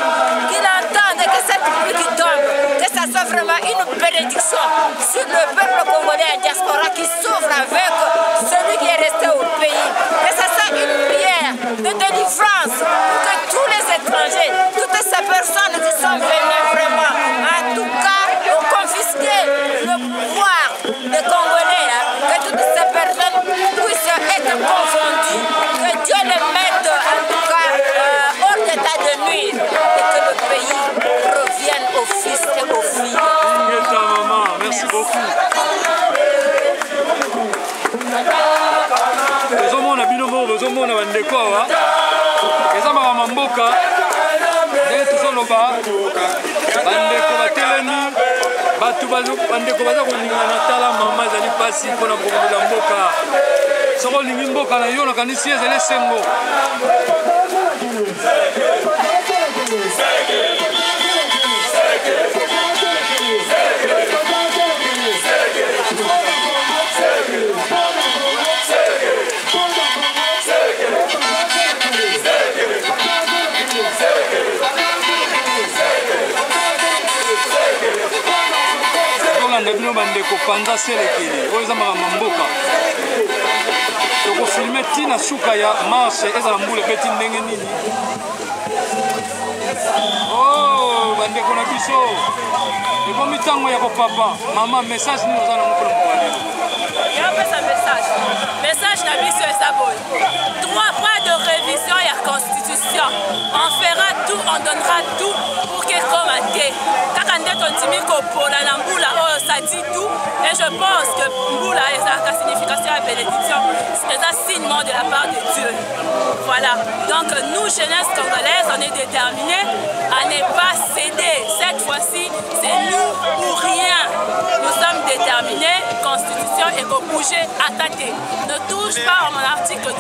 Speaker 6: Qu'il entende que cette pluie qui tombe, que ça soit vraiment une bénédiction sur le peuple congolais en diaspora qui souffre avec celui qui est resté au pays. Que ça soit une prière de délivrance pour que tous les étrangers, toutes ces personnes qui sont venues vraiment, en tout cas, ont confisqué le pouvoir des Congolais, que toutes ces personnes puissent être confondues, que Dieu les mette en tout cas hors d'état de nuire et que le pays revienne aux fils et aux filles.
Speaker 3: Maman, merci beaucoup. Tozomona bino moko bozomona bandeko awa eza makambo mboka ndenge tozoloba bandeko batelemi bato bandeko baza kolingana tala mama ezali mpasi mpona kobundela mboka soko olingi mboka na yo nakanisi ezali esengo tolanda bino bandeko panza selekeli oyo eza makambo mboka tokofilme ntina suka ya marshe ezala mbula pe ti ndenge nini o bandeko na biso ekomi ntango ya kopapa mama message nini oza nango mpona mokolanelo
Speaker 6: yopesa message na biso eza boye 3 pas de révision ya constitution on fera tout on donnera tout pour que ekoma te kaka nde tondimi kopola na mbula oyo ça dit tout et je pense que mbula ezalaka signification ya bénédiction eza signement de la part de Dieu. Voilà, donc nous jeunesse congolaise on est déterminés à ne pas céder. Cette fois-ci c'est nous ou rien. Nous sommes déterminés, constitution et qu'on bouger à tâter. Ne touche pas à mon article 220.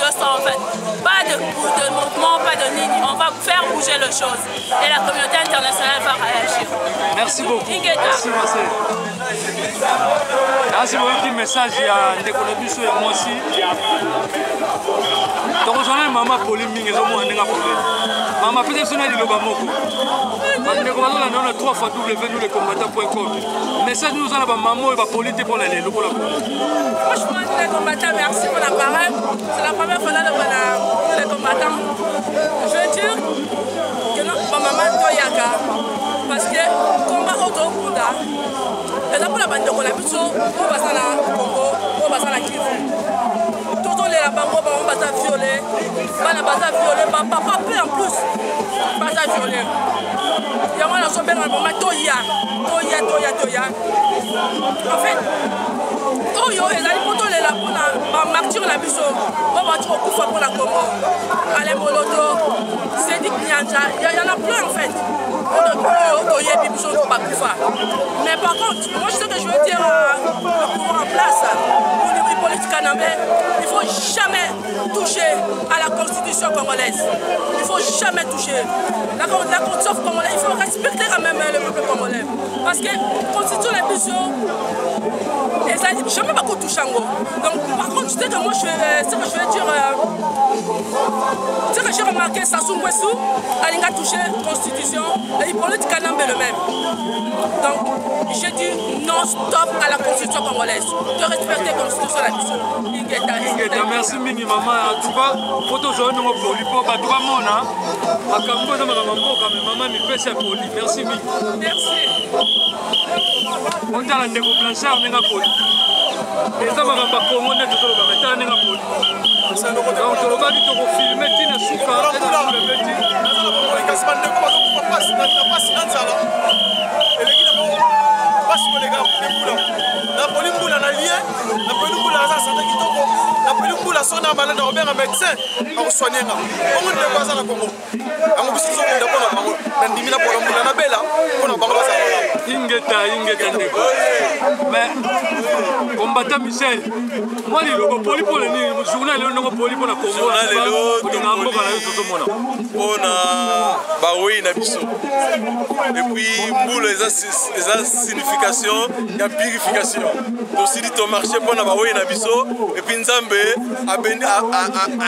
Speaker 6: Pas de mouvement, pas de ligne. On va faire bouger les choses. Et la communauté internationale va réagir.
Speaker 3: Merci beaucoup. Merci Marcel. Merci pour un petit message. Il y a un décolobiso et moi aussi. Donc aujourd'hui, maman Pauline Ming est au moins un problème. Maman peut-être que c'est un moko. On a 3 fois www.nous-les-combattants.com. Message nous en a maman et Pauline pour les locaux.
Speaker 14: Franchement, nous les combattants, merci pour la parole. C'est la première fois que nous les combattants. Je veux dire que notre maman Toyaka, parce que combat au Bouddha, et là pour la bande de Colabiso, on va s'en à Congo, on va s'en à Kivu. Tout les bango, on va s'en violer, on va s'en violer, papa peu en plus, on va s'en violer. Il y a un moment dans le moment Toya. En fait, Oyo et la poto les la pour martyr la biso, on va trop coup pour la Congo. Allez Moloto, c'est dit Nyanja, il y en a plein en fait. Mais par contre, moi je sais que je veux dire le pouvoir en place au niveau politique canadien, il ne faut jamais toucher à la constitution congolaise. Il ne faut jamais toucher. La constitution congolaise, il faut respecter quand même le peuple congolais. Parce que la constitution la mission, je ne veux pas qu'on touche en gros. Donc par contre, je sais que moi ce que je veux dire, ce que j'ai remarqué, Sassou Nguesso, elle a touché la constitution. Et politique canadien le même. Donc, je dis non-stop à la constitution congolaise. De respecter la constitution de la mission.
Speaker 3: Ingeta, merci Mingi maman. En tout cas, pour aujourd'hui, nous avons poli pour battre mon âme. À Kambo, nous avons maman, mais pêche poli. Merci Mingi.
Speaker 14: Merci.
Speaker 3: On t'a l'un de vos blanchard, on est poli. Et ça va pas pour moi, on est tout le monde. On est poli. Donc, tu vas te filmer, tu n'as pas Ingeta ndeko. Mais combattant Michel, moi il est poli pour le journal, il est poli pour la Congo.
Speaker 7: Baoui na biso. Et puis mboule eza signification ya purification. Aussi dit ton marché pour na baoui na biso et puis nzambe a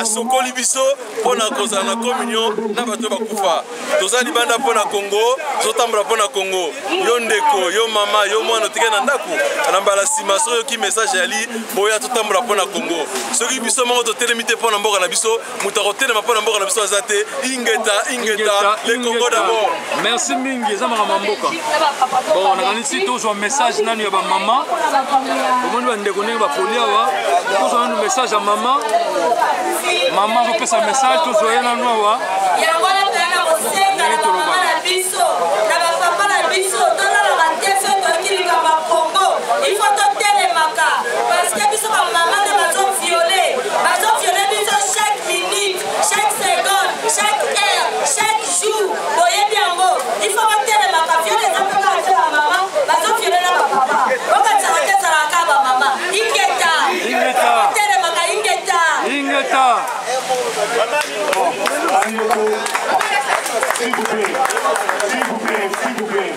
Speaker 7: sokoli biso pour na koza na communion na bato bakufa. Tozali banda pour na Congo, zotambola pour na Congo. Yo ndeko, yo mama, yo mwana tike na ndako. Na mbala sima so yo ki message ali boya totambola pour na Congo. Soki biso mongo to telemite pour na mboka na biso, mutako telema pour na mboka na biso azate ingeta les Congo d'abord.
Speaker 3: Merci Mingi, ça m'a ramamboka. Bon, on a ici tous un message nani ya ba maman. Comment on déconne ba poliawa. Tous un message à maman. Maman vous passe un message tous soyez na noa.
Speaker 6: Ya wala tena kosenga na mama na biso, na ba papa na biso, tona la batese to kilika ba Congo. Il faut to telemaka parce que biso ba maman de bazo violer biso chaque minute, chaque seconde, chaque heure, chaque jour. Boye biango, il faut ba telemaka violer ça peut pas faire maman, bazo violer na ba papa. Boka tsaka tsaka ba mama. Ingeta. Telemaka ingeta.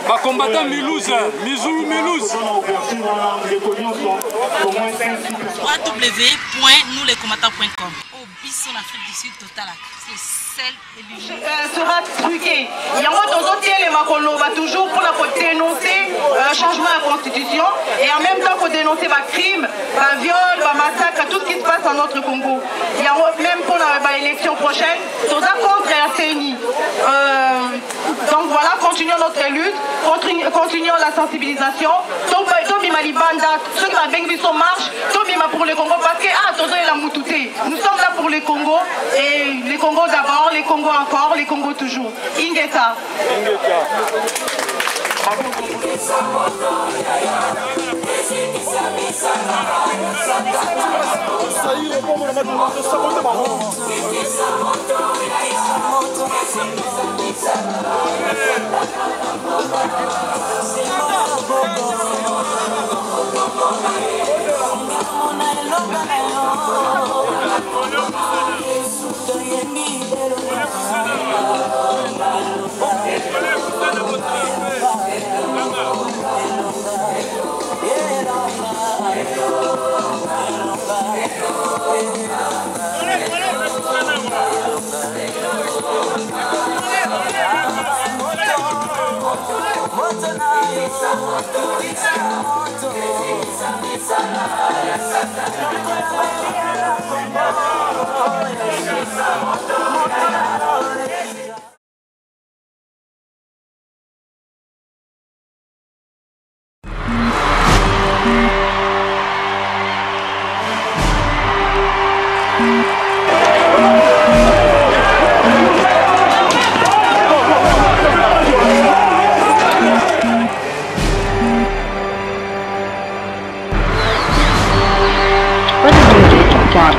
Speaker 3: Bah combattant Milouz, Milouz.
Speaker 9: www.nouslescombattants.com biso en Afrique du Sud total. C'est celle et lui.
Speaker 8: Sera truqué. Il y a moi toujours pour la dénoncer changement de la constitution et en même temps pour dénoncer ma crime, ma viol, ma massacre, tout ce qui se passe en notre Congo. Il y a même pour l'élection prochaine, tout ça contre la CENI. Donc voilà, continuons notre lutte, continuons la sensibilisation. Ceux qui ont bien son marche, pour le Congo parce que nous sommes là pour le Congo et les Congo d'abord, les Congo encore, les Congo toujours. Ingeta.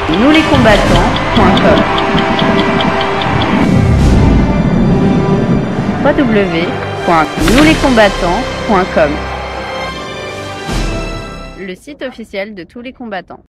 Speaker 15: www.nouslescombattants.com www.nouslescombattants.com Le site officiel de tous les combattants.